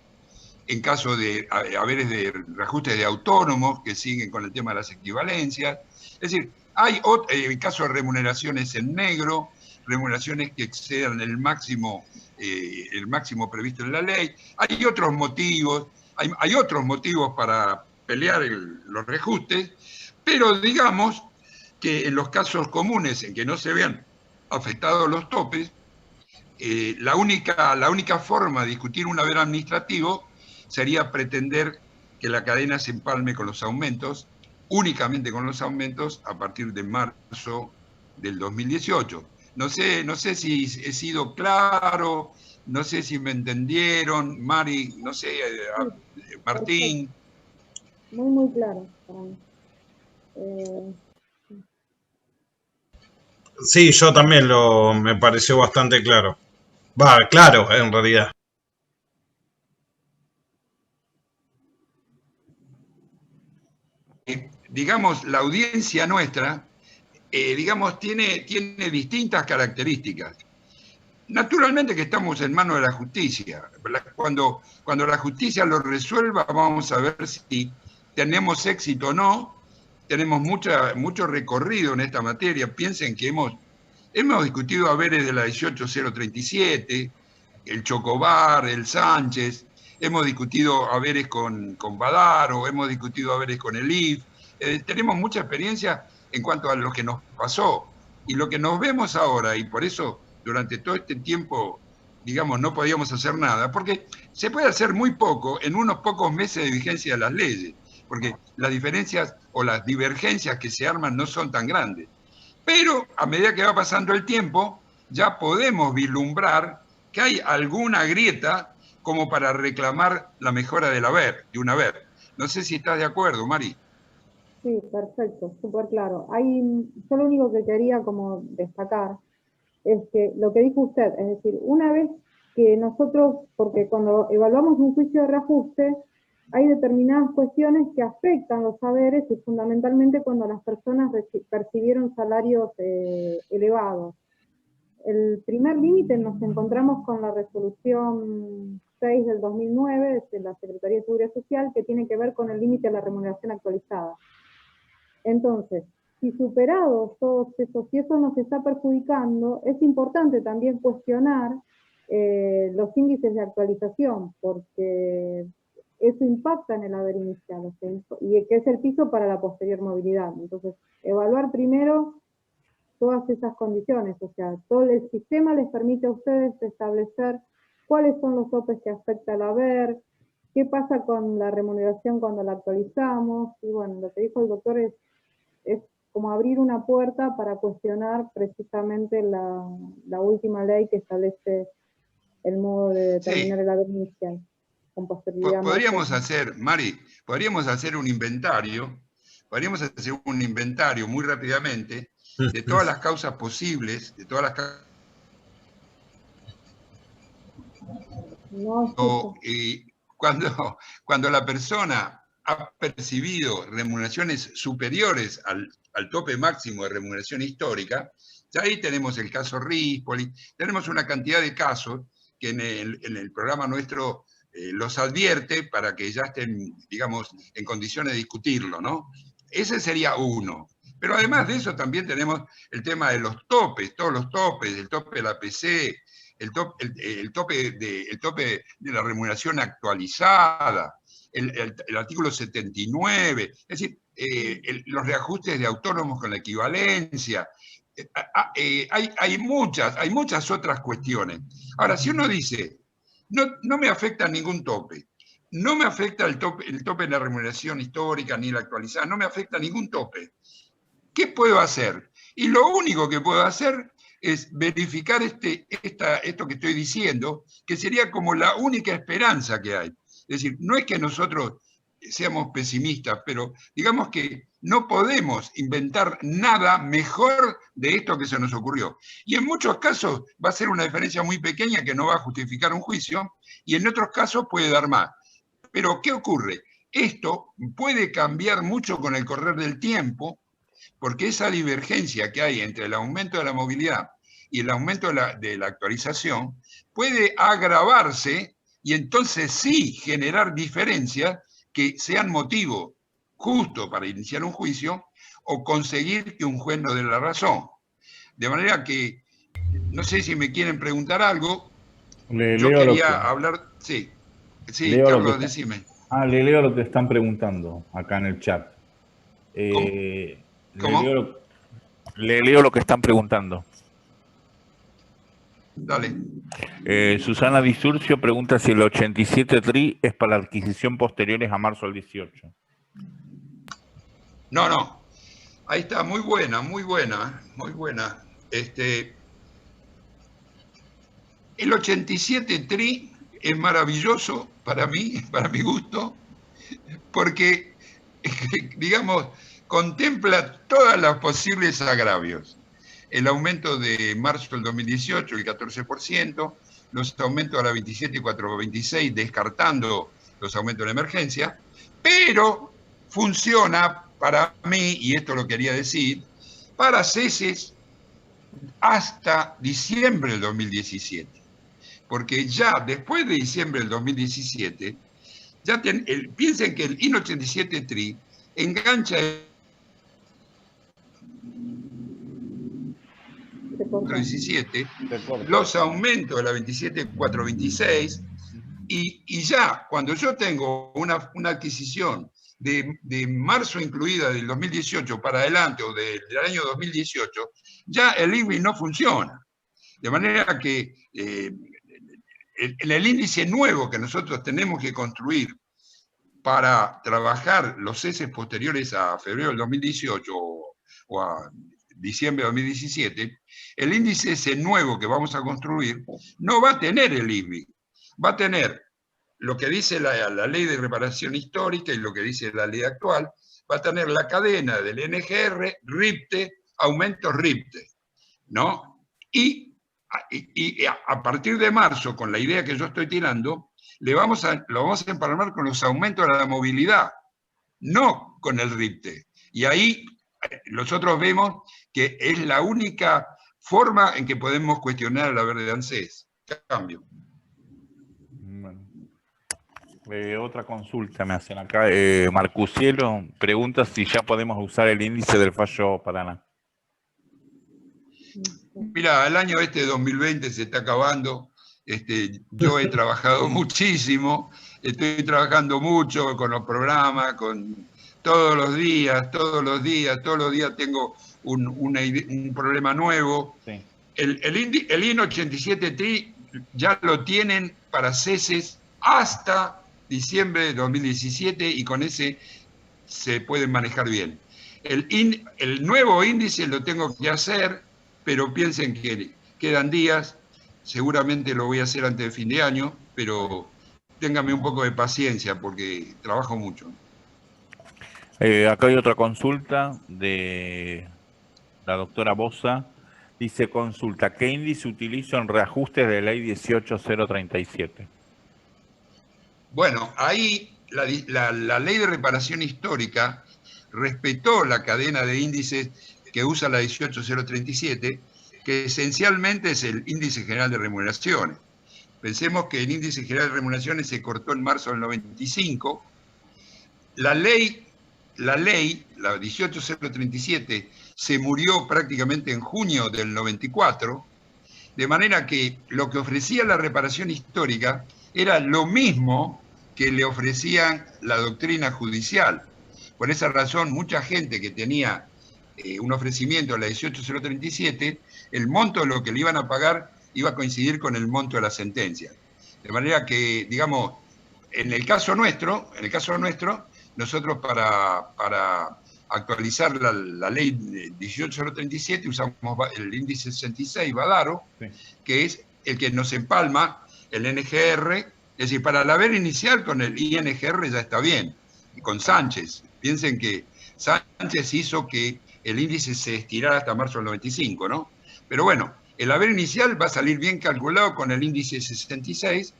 en caso de haberes de reajustes de autónomos que siguen con el tema de las equivalencias. Es decir, hay caso de remuneraciones en negro, remuneraciones que excedan el máximo previsto en la ley. Hay otros motivos, hay otros motivos para pelear los reajustes, pero digamos que en los casos comunes en que no se vean afectados los topes, la única forma de discutir un haber administrativo sería pretender que la cadena se empalme con los aumentos, únicamente con los aumentos, a partir de marzo del 2018. No sé si he sido claro, no sé si me entendieron, Mari, no sé, Martín. Muy claro para mí. Sí, yo también me pareció bastante claro. Va, claro, en realidad. Digamos, la audiencia nuestra, digamos, tiene distintas características. Naturalmente que estamos en manos de la justicia. Cuando la justicia lo resuelva, vamos a ver si tenemos éxito o no. Tenemos mucho recorrido en esta materia. Piensen que hemos discutido haberes de la 18037, el Chocobar, el Sánchez, hemos discutido haberes con Badaro, hemos discutido haberes con el IF. Tenemos mucha experiencia en cuanto a lo que nos pasó. Y lo que nos vemos ahora, y por eso durante todo este tiempo, digamos, no podíamos hacer nada, porque se puede hacer muy poco en unos pocos meses de vigencia de las leyes, porque las diferencias o las divergencias que se arman no son tan grandes. Pero a medida que va pasando el tiempo, ya podemos vislumbrar que hay alguna grieta como para reclamar la mejora del haber, de un haber. No sé si estás de acuerdo, Mari. Sí, perfecto, súper claro. Yo lo único que quería como destacar es que lo que dijo usted, es decir, una vez que nosotros, porque cuando evaluamos un juicio de reajuste, hay determinadas cuestiones que afectan los saberes y fundamentalmente cuando las personas percibieron salarios elevados. El primer límite nos encontramos con la resolución 6 del 2009 de la Secretaría de Seguridad Social, que tiene que ver con el límite de la remuneración actualizada. Entonces, si superados todos esos, si eso nos está perjudicando, es importante también cuestionar los índices de actualización, porque eso impacta en el haber inicial, o sea, y que es el piso para la posterior movilidad. Entonces, evaluar primero todas esas condiciones, o sea, todo el sistema les permite a ustedes establecer cuáles son los topes que afecta el haber, qué pasa con la remuneración cuando la actualizamos, y bueno, lo que dijo el doctor es como abrir una puerta para cuestionar precisamente la última ley que establece el modo de determinar el haber inicial. Con posterioridad. Podríamos hacer, Mari, podríamos hacer un inventario muy rápidamente de todas las causas posibles, de todas las causas. Cuando la persona ha percibido remuneraciones superiores al tope máximo de remuneración histórica, ya ahí tenemos el caso Rispoli, tenemos una cantidad de casos que en el programa nuestro los advierte para que ya estén, digamos, en condiciones de discutirlo, ¿no? Ese sería uno. Pero además de eso también tenemos el tema de los topes, todos los topes, el tope de la PC, el tope de la remuneración actualizada, el artículo 79, es decir, los reajustes de autónomos con la equivalencia. Hay muchas otras cuestiones. Ahora, si uno dice, no me afecta ningún tope, no me afecta el tope de la remuneración histórica ni la actualizada, no me afecta ningún tope, ¿qué puedo hacer? Y lo único que puedo hacer es verificar esto que estoy diciendo, que sería como la única esperanza que hay. Es decir, no es que nosotros seamos pesimistas, pero digamos que no podemos inventar nada mejor de esto que se nos ocurrió. Y en muchos casos va a ser una diferencia muy pequeña que no va a justificar un juicio, y en otros casos puede dar más. Pero, ¿qué ocurre? Esto puede cambiar mucho con el correr del tiempo, porque esa divergencia que hay entre el aumento de la movilidad y el aumento de la actualización puede agravarse y entonces sí generar diferencias que sean motivo justo para iniciar un juicio o conseguir que un juez nos dé la razón. De manera que, no sé si me quieren preguntar algo. Yo quería hablar... Sí, Carlos, decime. Le leo lo que están preguntando acá en el chat. ¿Cómo? Le leo lo que están preguntando. Dale. Susana Disurcio pregunta si el 87 TRI es para la adquisición posteriores a marzo del 18. No. Ahí está, muy buena. El 87 TRI es maravilloso para mí, para mi gusto, porque, digamos, contempla todos los posibles agravios. El aumento de marzo del 2018, el 14%, los aumentos a la 27 y 426, descartando los aumentos de la emergencia, pero funciona para mí, y esto lo quería decir, para ceses hasta diciembre del 2017. Porque ya después de diciembre del 2017, piensen que el IN 87 TRI engancha el 17, los aumentos de la 27.426, y ya cuando yo tengo una adquisición de marzo incluida del 2018 para adelante o del año 2018, ya el INVI no funciona. De manera que en el índice nuevo que nosotros tenemos que construir para trabajar los ceses posteriores a febrero del 2018 o a diciembre de 2017, el índice ese nuevo que vamos a construir no va a tener el INVI, va a tener lo que dice la ley de reparación histórica y lo que dice la ley actual, va a tener la cadena del NGR, RIPTE, aumentos RIPTE, ¿no? Y a partir de marzo, con la idea que yo estoy tirando, lo vamos a empalmar con los aumentos de la movilidad, no con el RIPTE. Y ahí nosotros vemos que es la única forma en que podemos cuestionar la verde de ANSES. Cambio. Otra consulta me hacen acá. Marcusielo pregunta si ya podemos usar el índice del fallo Paraná. Mira, el año 2020 se está acabando. Yo he trabajado muchísimo, estoy trabajando mucho con los programas, con todos los días tengo un problema nuevo. Sí. El IN 87 TRI ya lo tienen para ceses hasta diciembre de 2017 y con ese se pueden manejar bien. El nuevo índice lo tengo que hacer, pero piensen que quedan días, seguramente lo voy a hacer antes de fin de año, pero ténganme un poco de paciencia porque trabajo mucho. Acá hay otra consulta de la doctora Bosa. Dice, consulta, ¿qué índice utilizo en reajustes de ley 18037? Bueno, ahí la ley de reparación histórica respetó la cadena de índices que usa la 18037, que esencialmente es el índice general de remuneraciones. Pensemos que el índice general de remuneraciones se cortó en marzo del 95. La ley 18037, se murió prácticamente en junio del 94, de manera que lo que ofrecía la reparación histórica era lo mismo que le ofrecían la doctrina judicial. Por esa razón, mucha gente que tenía un ofrecimiento a la 18037, el monto de lo que le iban a pagar iba a coincidir con el monto de la sentencia. De manera que, digamos, en el caso nuestro, nosotros para actualizar la ley 18037 usamos el índice 66 Badaro, sí, que es el que nos empalma el NGR. Es decir, para la haber inicial con el INGR ya está bien, y con Sánchez. Piensen que Sánchez hizo que el índice se estirara hasta marzo del 95, ¿no? Pero bueno, el haber inicial va a salir bien calculado con el índice 66,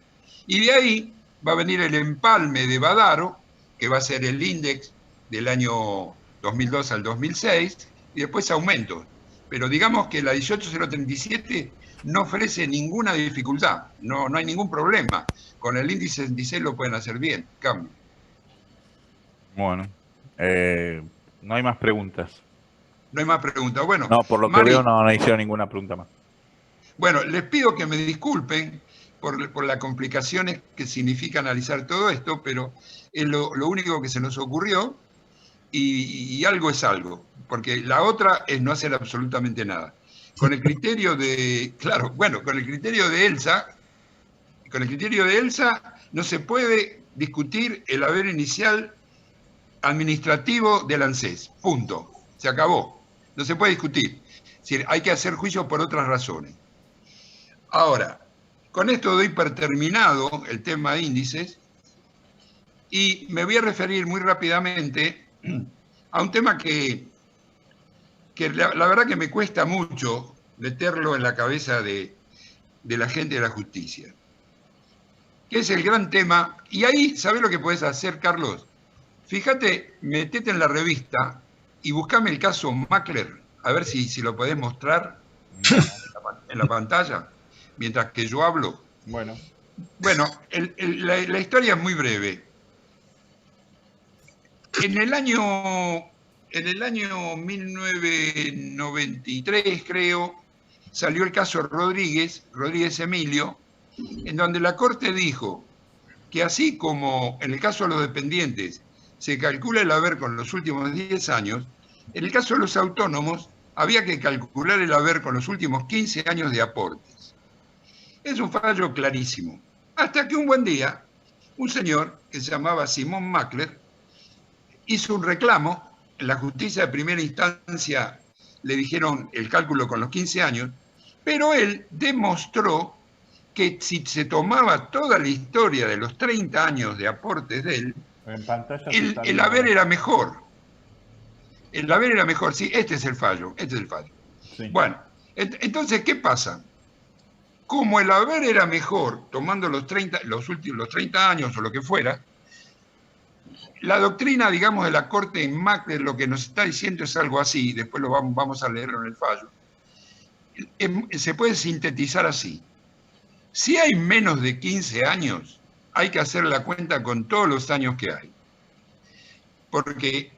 y de ahí va a venir el empalme de Badaro, que va a ser el índice del año 2002 al 2006, y después aumentos. Pero digamos que la 18037 no ofrece ninguna dificultad, no hay ningún problema. Con el índice 66 lo pueden hacer bien, cambio. Bueno, no hay más preguntas. No hay más preguntas. Bueno, no, por lo que veo no hicieron ninguna pregunta más. Bueno, les pido que me disculpen por las complicaciones que significa analizar todo esto, pero es lo único que se nos ocurrió y algo es algo, porque la otra es no hacer absolutamente nada. Con el criterio de, claro, bueno, con el criterio de Elsa no se puede discutir el haber inicial administrativo del ANSES, punto, se acabó, no se puede discutir, es decir, hay que hacer juicio por otras razones. Ahora, con esto doy por terminado el tema de índices y me voy a referir muy rápidamente a un tema que la verdad que me cuesta mucho meterlo en la cabeza de la gente de la justicia, que es el gran tema. Y ahí, ¿sabés lo que podés hacer, Carlos? Fíjate, metete en la revista y buscame el caso Mackler, a ver si lo podés mostrar en la pantalla, mientras que yo hablo. Bueno, la historia es muy breve. En el año 1993, creo, salió el caso Rodríguez Emilio, en donde la Corte dijo que así como en el caso de los dependientes se calcula el haber con los últimos 10 años, en el caso de los autónomos, había que calcular el haber con los últimos 15 años de aportes. Es un fallo clarísimo. Hasta que un buen día, un señor que se llamaba Simón Mackler hizo un reclamo. En la justicia de primera instancia le dijeron el cálculo con los 15 años, pero él demostró que si se tomaba toda la historia de los 30 años de aportes de él, el haber era mejor. El haber era mejor, sí, este es el fallo. Sí. Bueno, entonces, ¿qué pasa? Como el haber era mejor, tomando los 30 años o lo que fuera, la doctrina, digamos, de la Corte en Mackler lo que nos está diciendo es algo así, después lo vamos a leerlo en el fallo. Se puede sintetizar así. Si hay menos de 15 años, hay que hacer la cuenta con todos los años que hay. Porque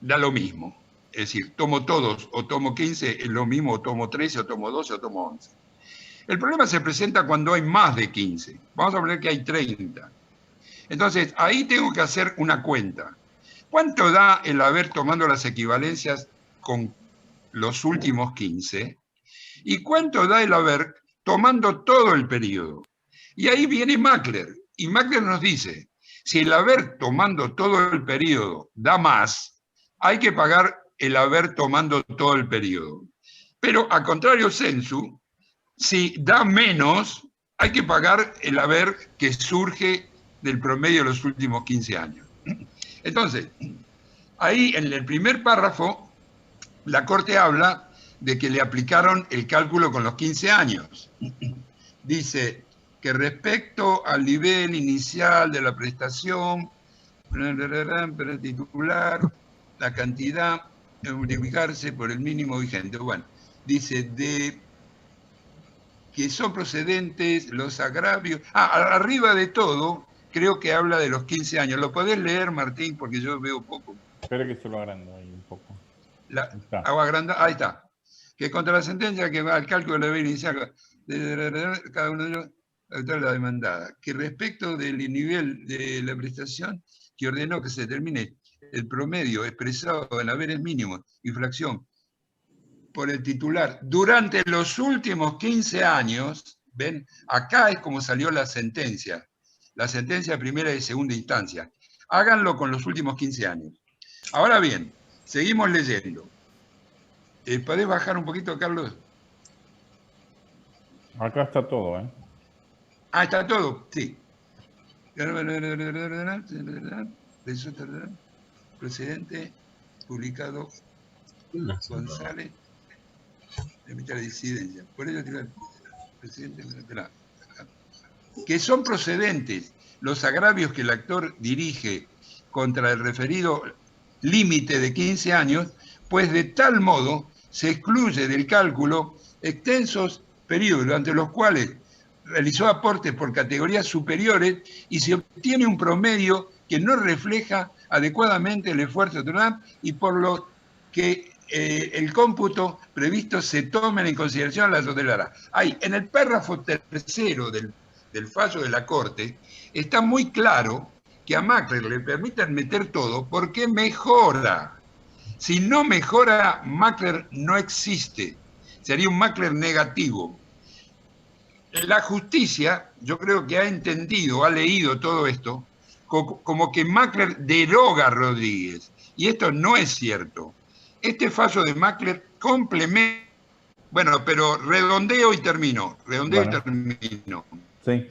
da lo mismo. Es decir, tomo todos o tomo 15, es lo mismo, o tomo 13, o tomo 12, o tomo 11. El problema se presenta cuando hay más de 15. Vamos a poner que hay 30. Entonces, ahí tengo que hacer una cuenta. ¿Cuánto da el haber tomando las equivalencias con los últimos 15? ¿Y cuánto da el haber tomando todo el periodo? Y ahí viene Mackler. Y Mackler nos dice, si el haber tomando todo el periodo da más, hay que pagar el haber tomando todo el periodo. Pero, a contrario sensu, si da menos, hay que pagar el haber que surge del promedio de los últimos 15 años. Entonces, ahí en el primer párrafo, la Corte habla de que le aplicaron el cálculo con los 15 años. Dice que respecto al nivel inicial de la prestación, para titular, la cantidad de multiplicarse por el mínimo vigente. Bueno, dice de que son procedentes los agravios. Arriba de todo, creo que habla de los 15 años. ¿Lo podés leer, Martín? Porque yo veo poco. Espero que se lo agrando ahí un poco. Ahí está. Que contra la sentencia que va al cálculo de la deber inicial de cada uno de ellos, la demandada. Que respecto del nivel de la prestación, que ordenó que se determine el promedio expresado en haberes mínimos y fracción por el titular durante los últimos 15 años, ven, acá es como salió la sentencia de primera y segunda instancia. Háganlo con los últimos 15 años. Ahora bien, seguimos leyendo. ¿Podés bajar un poquito, Carlos? Acá está todo, ¿eh? Está todo, sí. Procedente, publicado, González, emite la disidencia. Por ello, presidente, que son procedentes los agravios que el actor dirige contra el referido límite de 15 años, pues de tal modo se excluye del cálculo extensos periodos durante los cuales realizó aportes por categorías superiores y se obtiene un promedio que no refleja adecuadamente el esfuerzo total y por lo que el cómputo previsto se tomen en consideración la totalidad. Ahí, en el párrafo tercero del fallo de la Corte, está muy claro que a Mackler le permitan meter todo porque mejora. Si no mejora, Mackler no existe. Sería un Mackler negativo. La justicia, yo creo que ha entendido, ha leído todo esto, como que Mackler deroga a Rodríguez. Y esto no es cierto. Este fallo de Mackler complementa. Bueno, pero redondeo y termino. Sí.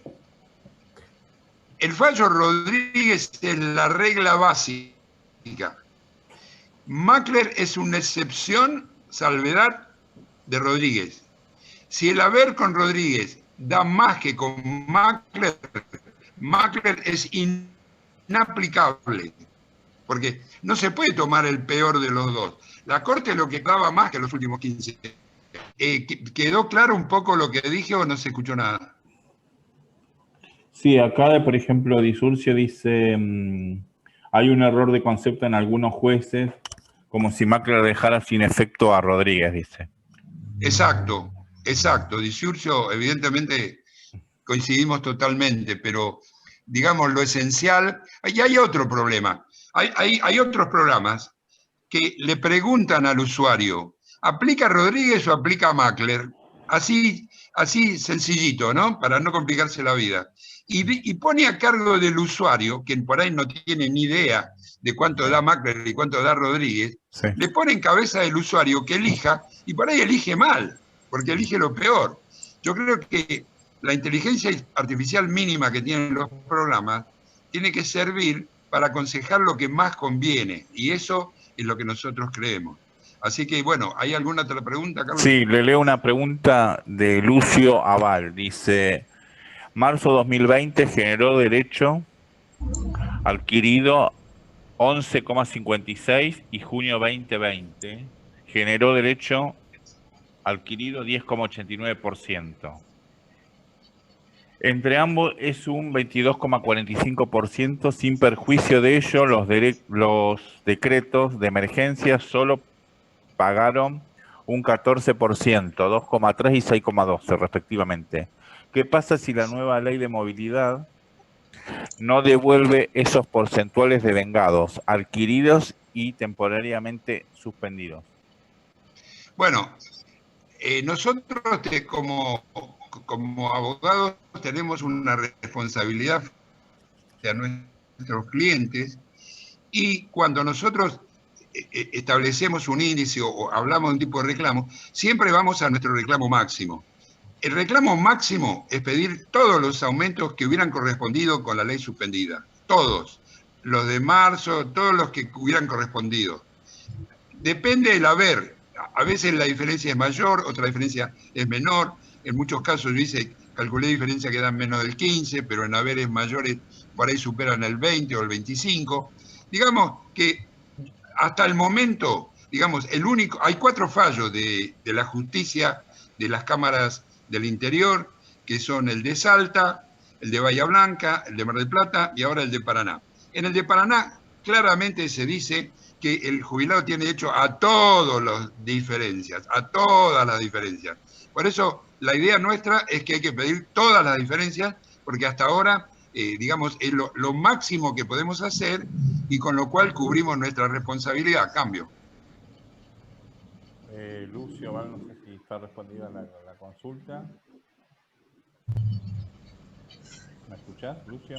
El fallo Rodríguez es la regla básica. Mackler es una excepción, salvedad de Rodríguez. Si el haber con Rodríguez da más que con Mackler, Mackler es inaplicable. Porque no se puede tomar el peor de los dos. La Corte lo que daba más que los últimos 15. ¿Quedó claro un poco lo que dije o no se escuchó nada? Sí, acá, por ejemplo, Disurcio dice, hay un error de concepto en algunos jueces, como si Mackler dejara sin efecto a Rodríguez, dice. Exacto. Disurcio, evidentemente coincidimos totalmente, pero digamos, lo esencial. Y hay otro problema. Hay otros programas que le preguntan al usuario, ¿aplica Rodríguez o aplica Mackler? Así sencillito, ¿no? Para no complicarse la vida. Y pone a cargo del usuario, que por ahí no tiene ni idea de cuánto da Mackler y cuánto da Rodríguez, Sí. le pone en cabeza del usuario que elija, y por ahí elige mal, porque elige lo peor. Yo creo que la inteligencia artificial mínima que tienen los programas tiene que servir para aconsejar lo que más conviene, y eso es lo que nosotros creemos. Así que, bueno, ¿hay alguna otra pregunta, Carlos? Sí, le leo una pregunta de Lucio Aval. Dice, marzo 2020 generó derecho adquirido 11,56 y junio 2020 generó derecho adquirido 10,89%. Entre ambos es un 22,45%, sin perjuicio de ello los decretos de emergencia solo pagaron un 14%, 2,3 y 6,12 respectivamente. ¿Qué pasa si la nueva ley de movilidad no devuelve esos porcentuales de vengados, adquiridos y temporariamente suspendidos? Bueno, nosotros como abogados tenemos una responsabilidad hacia nuestros clientes, y cuando nosotros establecemos un índice o hablamos de un tipo de reclamo, siempre vamos a nuestro reclamo máximo. El reclamo máximo es pedir todos los aumentos que hubieran correspondido con la ley suspendida. Todos. Los de marzo, todos los que hubieran correspondido. Depende del haber. A veces la diferencia es mayor, otra diferencia es menor. En muchos casos yo calculé diferencias que dan menos del 15, pero en haberes mayores por ahí superan el 20 o el 25. Digamos que hasta el momento, digamos, hay 4 fallos de la justicia de las cámaras del interior, que son el de Salta, el de Bahía Blanca, el de Mar del Plata y ahora el de Paraná. En el de Paraná claramente se dice que el jubilado tiene derecho a todas las diferencias, a todas las diferencias. Por eso la idea nuestra es que hay que pedir todas las diferencias, porque hasta ahora, digamos, es lo máximo que podemos hacer, y con lo cual cubrimos nuestra responsabilidad. Cambio. Lucio, no sé si está respondida la consulta. ¿Me escuchás, Lucio?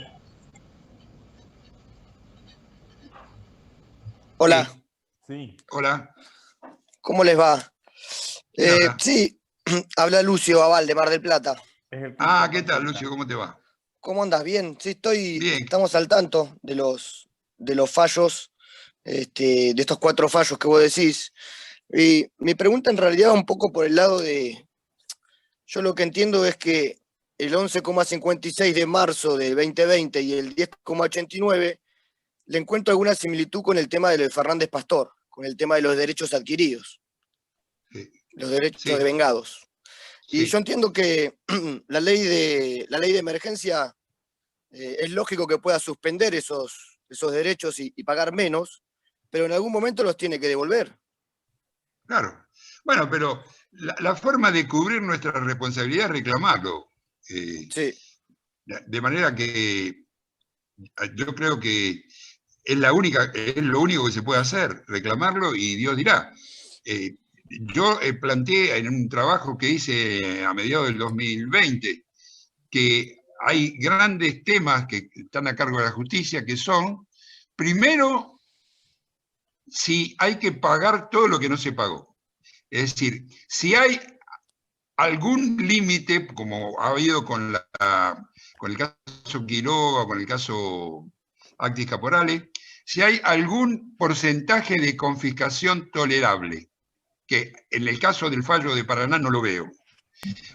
Hola. Sí. Hola. ¿Cómo les va? Hola. Sí, habla Lucio Aval de Mar del Plata. ¿Qué tal, Lucio? ¿Cómo te va? ¿Cómo andas? Bien, sí, Bien. estamos al tanto de los fallos, de estos 4 fallos que vos decís. Y mi pregunta en realidad va un poco por el lado de, yo lo que entiendo es que el 11,56 de marzo del 2020 y el 10,89 le encuentro alguna similitud con el tema de lo de Fernández Pastor, con el tema de los derechos adquiridos, Sí. los derechos Sí. de vengados. Y Sí. yo entiendo que la ley de emergencia es lógico que pueda suspender esos derechos y pagar menos, pero en algún momento los tiene que devolver. Claro. Bueno, pero la forma de cubrir nuestra responsabilidad es reclamarlo. Sí. De manera que yo creo que es lo único que se puede hacer, reclamarlo, y Dios dirá. Yo planteé en un trabajo que hice a mediados del 2020 que hay grandes temas que están a cargo de la justicia, que son, primero, si hay que pagar todo lo que no se pagó. Es decir, si hay algún límite, como ha habido con el caso Quiroga, con el caso Actis Caporales, si hay algún porcentaje de confiscación tolerable, que en el caso del fallo de Paraná no lo veo.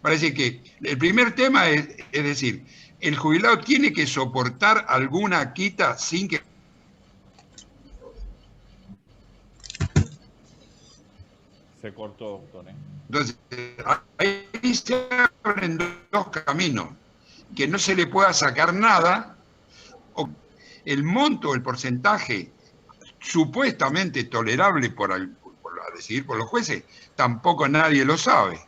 Parece que el primer tema es decir, el jubilado tiene que soportar alguna quita sin que... Se cortó, doctor. Entonces, ahí se abren 2 caminos: que no se le pueda sacar nada, o el monto, el porcentaje supuestamente tolerable por decidir por los jueces, tampoco nadie lo sabe.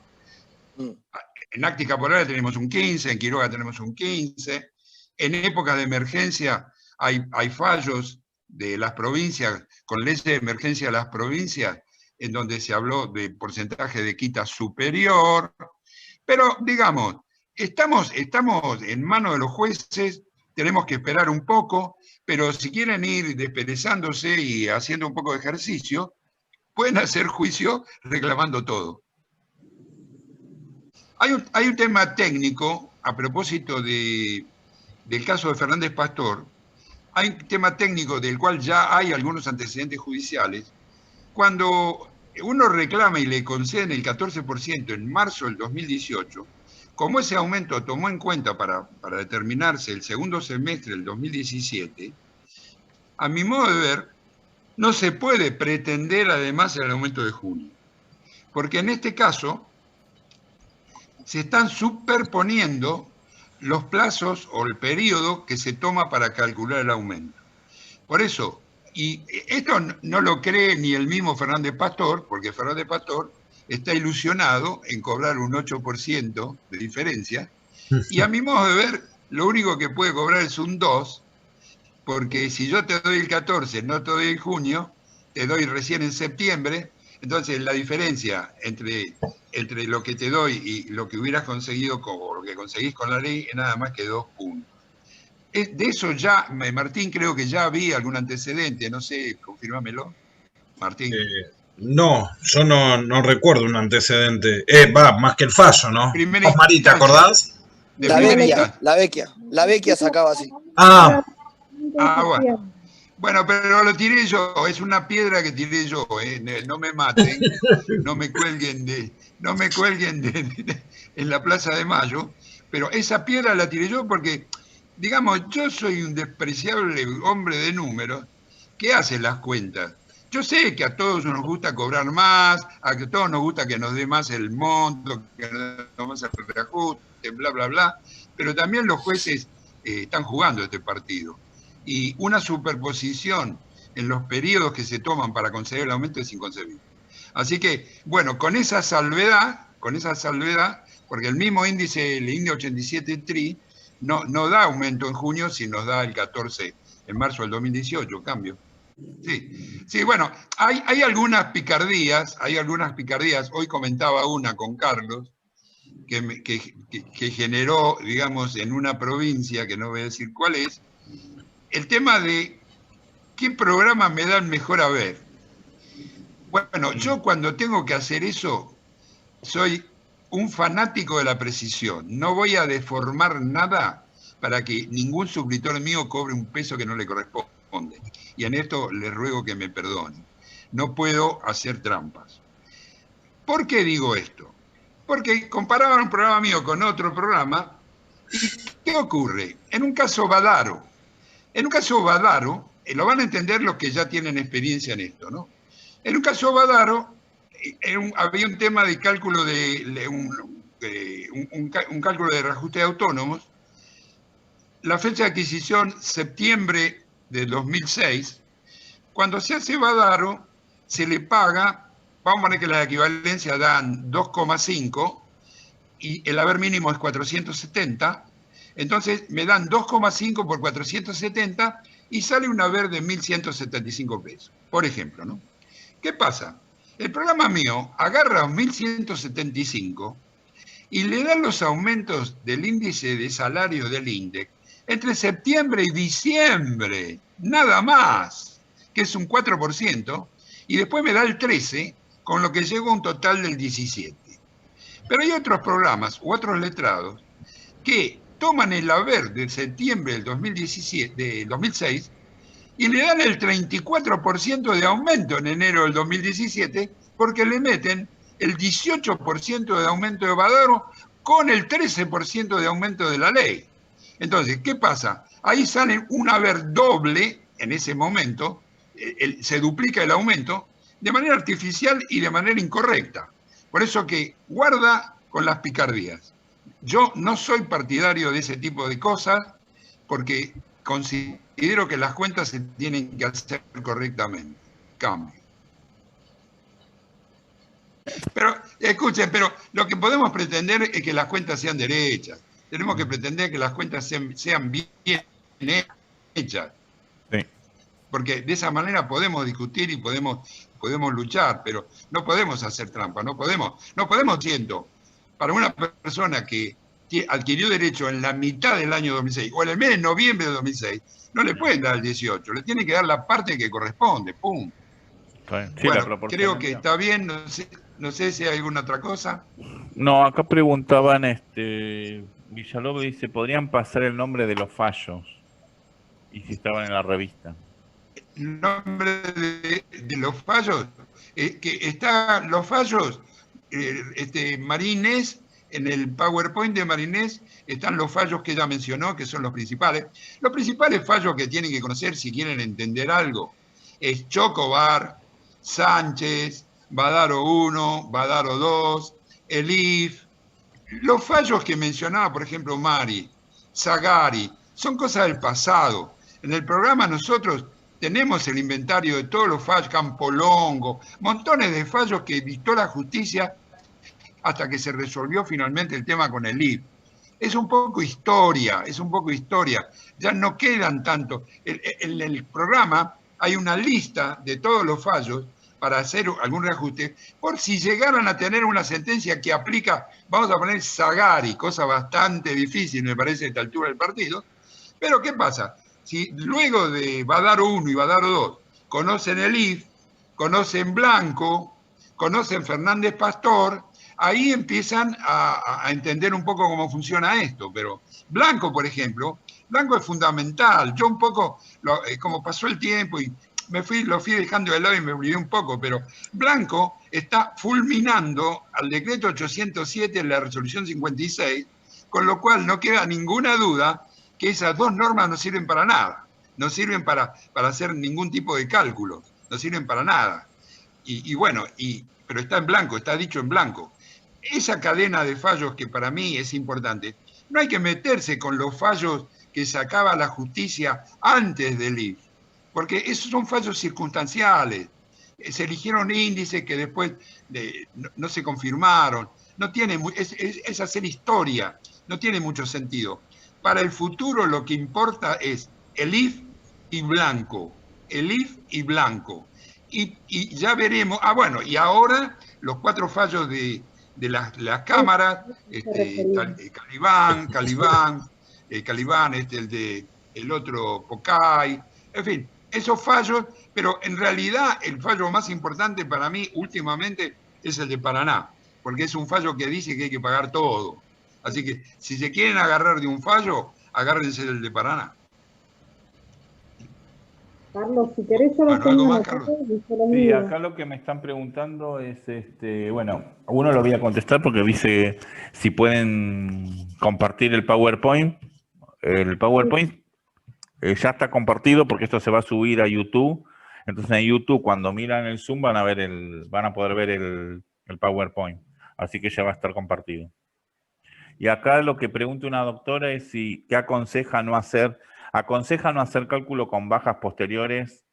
En Actis Caporales tenemos un 15, en Quiroga tenemos un 15, En épocas de emergencia hay fallos de las provincias, con leyes de emergencia de las provincias, en donde se habló de porcentaje de quita superior, pero digamos, estamos en manos de los jueces, tenemos que esperar un poco, pero si quieren ir desperezándose y haciendo un poco de ejercicio, pueden hacer juicio reclamando todo. Hay un tema técnico, a propósito del caso de Fernández Pastor, hay un tema técnico del cual ya hay algunos antecedentes judiciales. Cuando uno reclama y le conceden el 14% en marzo del 2018, como ese aumento tomó en cuenta para determinarse el segundo semestre del 2017, a mi modo de ver, no se puede pretender además el aumento de junio. Porque en este caso se están superponiendo los plazos o el periodo que se toma para calcular el aumento. Por eso, y esto no lo cree ni el mismo Fernández Pastor, porque Fernández Pastor está ilusionado en cobrar un 8% de diferencia, y a mi modo de ver, lo único que puede cobrar es un 2%, porque si yo te doy el 14, no te doy el junio, te doy recién en septiembre, entonces la diferencia entre lo que te doy y lo que hubieras conseguido o lo que conseguís con la ley es nada más que 2 puntos. De eso ya, Martín, creo que ya había algún antecedente, no sé, confírmamelo, Martín. No, yo no recuerdo un antecedente. Más que el fallo, ¿no? Primera ¿Vos, Mari, te instancia. acordás? De La primera vecchia, instancia. la vecchia sacaba así. Ah, Bueno. Bueno, pero lo tiré yo, es una piedra que tiré yo, no me maten, no me cuelguen en la Plaza de Mayo, pero esa piedra la tiré yo porque, digamos, yo soy un despreciable hombre de números que hace las cuentas. Yo sé que a todos nos gusta cobrar más, a que todos nos gusta que nos dé más el monto, que nos dé más el reajuste, bla, bla, bla, pero también los jueces están jugando este partido. Y una superposición en los periodos que se toman para conceder el aumento es inconcebible. Así que, bueno, con esa salvedad, porque el mismo índice, el índice 87 TRI, no da aumento en junio, sino da el 14 en marzo del 2018, cambio. Sí, bueno, hay algunas picardías, hoy comentaba una con Carlos, que generó, digamos, en una provincia, que no voy a decir cuál es, el tema de qué programa me dan mejor a ver. Bueno, yo cuando tengo que hacer eso, soy un fanático de la precisión. No voy a deformar nada para que ningún suscriptor mío cobre un peso que no le corresponde. Y en esto les ruego que me perdonen. No puedo hacer trampas. ¿Por qué digo esto? Porque comparaban un programa mío con otro programa y ¿qué ocurre? En un caso Badaro, lo van a entender los que ya tienen experiencia en esto, ¿no? En un caso Badaro, había un tema de cálculo un cálculo de reajuste de autónomos. La fecha de adquisición, septiembre de 2006. Cuando se hace Badaro, se le paga, vamos a poner que las equivalencias dan 2,5 y el haber mínimo es 470. Entonces me dan 2,5 por 470 y sale un haber de 1.175 pesos, por ejemplo, ¿no? ¿Qué pasa? El programa mío agarra 1.175 y le dan los aumentos del índice de salario del INDEC entre septiembre y diciembre, nada más, que es un 4%, y después me da el 13%, con lo que llego a un total del 17%. Pero hay otros programas u otros letrados que toman el haber de septiembre del 2006 y le dan el 34% de aumento en enero del 2017 porque le meten el 18% de aumento de Badaro con el 13% de aumento de la ley. Entonces, ¿qué pasa? Ahí sale un haber doble en ese momento, se duplica el aumento de manera artificial y de manera incorrecta. Por eso que guarda con las picardías. Yo no soy partidario de ese tipo de cosas porque considero que las cuentas se tienen que hacer correctamente. Cambio. Pero, escuchen, pero lo que podemos pretender es que las cuentas sean derechas. tenemos que pretender que las cuentas sean bien hechas. Sí. Porque de esa manera podemos discutir y podemos luchar, pero no podemos hacer trampa, no podemos siendo, para una persona que adquirió derecho en la mitad del año 2006 o en el mes de noviembre de 2006, no le pueden dar el 18, le tienen que dar la parte que corresponde, ¡pum! Sí, Bueno, creo que está bien, no sé si hay alguna otra cosa. No, acá preguntaban, Villalobos dice, ¿podrían pasar el nombre de los fallos? Y si estaban en la revista. El nombre de los fallos, que están los fallos, Marinés, en el PowerPoint de Marinés están los fallos que ella mencionó, que son los principales. Los principales fallos que tienen que conocer si quieren entender algo es Chocobar, Sánchez, Badaro 1, Badaro 2, Elif. Los fallos que mencionaba, por ejemplo, Mari, Zagari, son cosas del pasado. En el programa nosotros tenemos el inventario de todos los fallos, Campolongo, montones de fallos que dictó la justicia hasta que se resolvió finalmente el tema con el IF. Es un poco historia, ya no quedan tanto. En el programa hay una lista de todos los fallos para hacer algún reajuste, por si llegaran a tener una sentencia que aplica, vamos a poner Zagari, cosa bastante difícil, me parece, a esta altura del partido. Pero ¿qué pasa? Si luego de Badaro 1 y Badaro 2 conocen el IF, conocen Blanco, conocen Fernández Pastor, ahí empiezan a entender un poco cómo funciona esto. Pero Blanco, por ejemplo, Blanco es fundamental. Yo un poco, como pasó el tiempo y lo fui dejando de lado y me olvidé un poco, pero Blanco está fulminando al decreto 807 en la resolución 56, con lo cual no queda ninguna duda que esas dos normas no sirven para nada, no sirven para hacer ningún tipo de cálculo, no sirven para nada. Pero está en blanco, está dicho en blanco. Esa cadena de fallos que para mí es importante, no hay que meterse con los fallos que sacaba la justicia antes del IF, porque esos son fallos circunstanciales. Se eligieron índices que después no se confirmaron. Es hacer historia, no tiene mucho sentido. Para el futuro lo que importa es el IF y Blanco. El IF y Blanco. Y ya veremos. Y ahora los 4 fallos de las cámaras, Calibán, el otro Pocay, en fin, esos fallos, pero en realidad el fallo más importante para mí últimamente es el de Paraná, porque es un fallo que dice que hay que pagar todo. Así que si se quieren agarrar de un fallo, agárrense del de Paraná. Carlos, si querés yo ¿algo más, Carlos? Sí, acá lo que me están preguntando es, uno lo voy a contestar porque dice si pueden compartir el PowerPoint. El PowerPoint ya está compartido porque esto se va a subir a YouTube. Entonces en YouTube cuando miran el Zoom van a poder ver el PowerPoint. Así que ya va a estar compartido. Y acá lo que pregunta una doctora es qué aconseja no hacer cálculo con bajas posteriores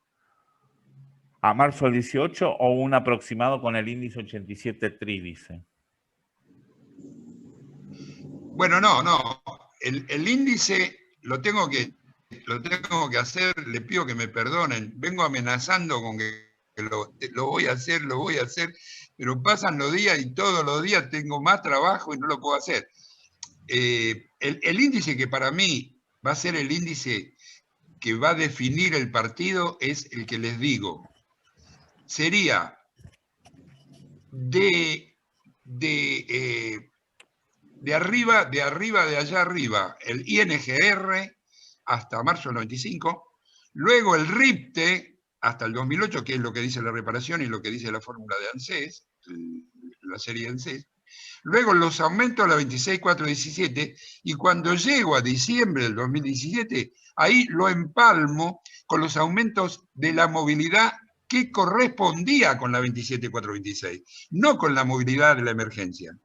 a marzo del 18 o un aproximado con el índice 87 TRI, dice. Bueno, no. El índice lo tengo que hacer, le pido que me perdonen. Vengo amenazando con que lo voy a hacer, pero pasan los días y todos los días tengo más trabajo y no lo puedo hacer. El índice que para mí va a ser el índice que va a definir el partido es el que les digo. Sería de allá arriba, el INGR hasta marzo del 95, luego el RIPTE hasta el 2008, que es lo que dice la reparación y lo que dice la fórmula de ANSES, la serie de ANSES. Luego los aumentos a la 26.417 y cuando llego a diciembre del 2017, ahí lo empalmo con los aumentos de la movilidad que correspondía con la 27.426, no con la movilidad de la emergencia.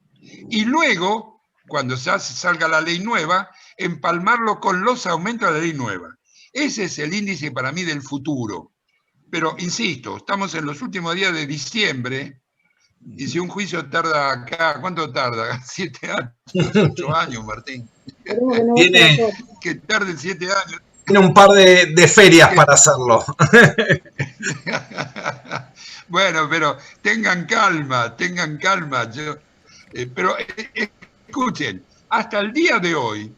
Y luego, cuando salga la ley nueva, empalmarlo con los aumentos de la ley nueva. Ese es el índice para mí del futuro. Pero, insisto, estamos en los últimos días de diciembre, Y si un juicio tarda acá, ¿cuánto tarda? 7 años, 8 años, Martín. Esperemos que no vaya Tiene, a ser. Que tarde 7 años. tiene un par de ferias para hacerlo. Bueno, pero tengan calma, tengan calma. Pero escuchen, hasta el día de hoy,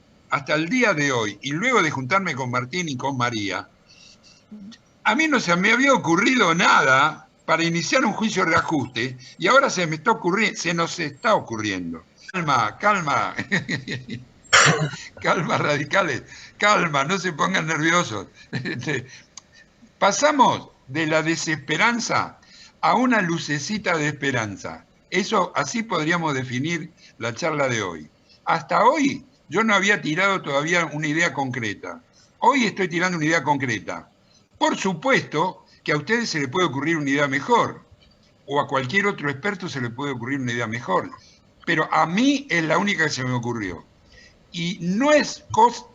y luego de juntarme con Martín y con María, a mí no se me había ocurrido nada para iniciar un juicio de reajuste y ahora se nos está ocurriendo. Calma, calma. Calma, radicales, calma, no se pongan nerviosos. Pasamos de la desesperanza a una lucecita de esperanza. Eso, así podríamos definir la charla de hoy. Hasta hoy yo no había tirado todavía una idea concreta. Hoy estoy tirando una idea concreta. Por supuesto que a ustedes se les puede ocurrir una idea mejor, o a cualquier otro experto se le puede ocurrir una idea mejor, pero a mí es la única que se me ocurrió. Y no es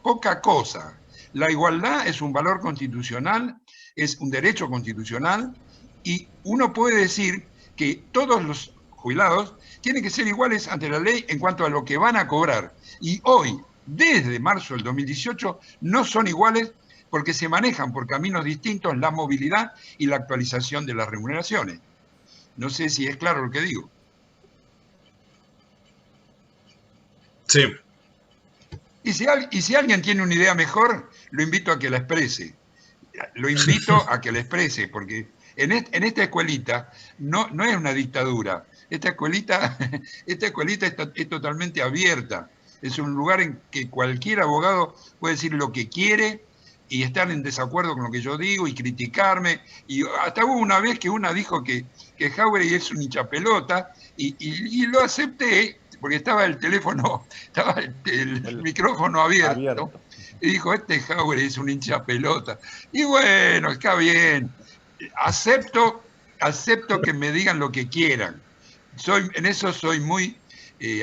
poca cosa. La igualdad es un valor constitucional, es un derecho constitucional, y uno puede decir que todos los jubilados tienen que ser iguales ante la ley en cuanto a lo que van a cobrar. Y hoy, desde marzo del 2018, no son iguales porque se manejan por caminos distintos la movilidad y la actualización de las remuneraciones. No sé si es claro lo que digo. Sí. Y si alguien tiene una idea mejor, lo invito a que la exprese. Lo invito a que la exprese, porque en esta escuelita no es una dictadura. Esta escuelita es totalmente abierta. Es un lugar en que cualquier abogado puede decir lo que quiere y estar en desacuerdo con lo que yo digo y criticarme. Y hasta hubo una vez que una dijo que Jauregui es un hinchapelota y lo acepté porque estaba el teléfono, estaba el micrófono abierto. Y dijo, Jauregui es un hinchapelota. Y bueno, está bien. Acepto que me digan lo que quieran. En eso soy muy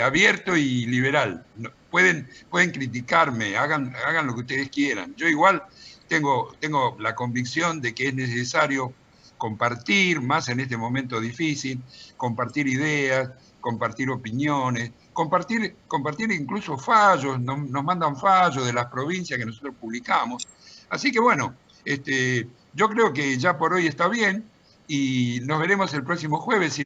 abierto y liberal. Pueden criticarme, hagan lo que ustedes quieran. Yo igual tengo la convicción de que es necesario compartir, más en este momento difícil, compartir ideas, compartir opiniones, compartir incluso fallos, nos mandan fallos de las provincias que nosotros publicamos. Así que bueno, yo creo que ya por hoy está bien y nos veremos el próximo jueves.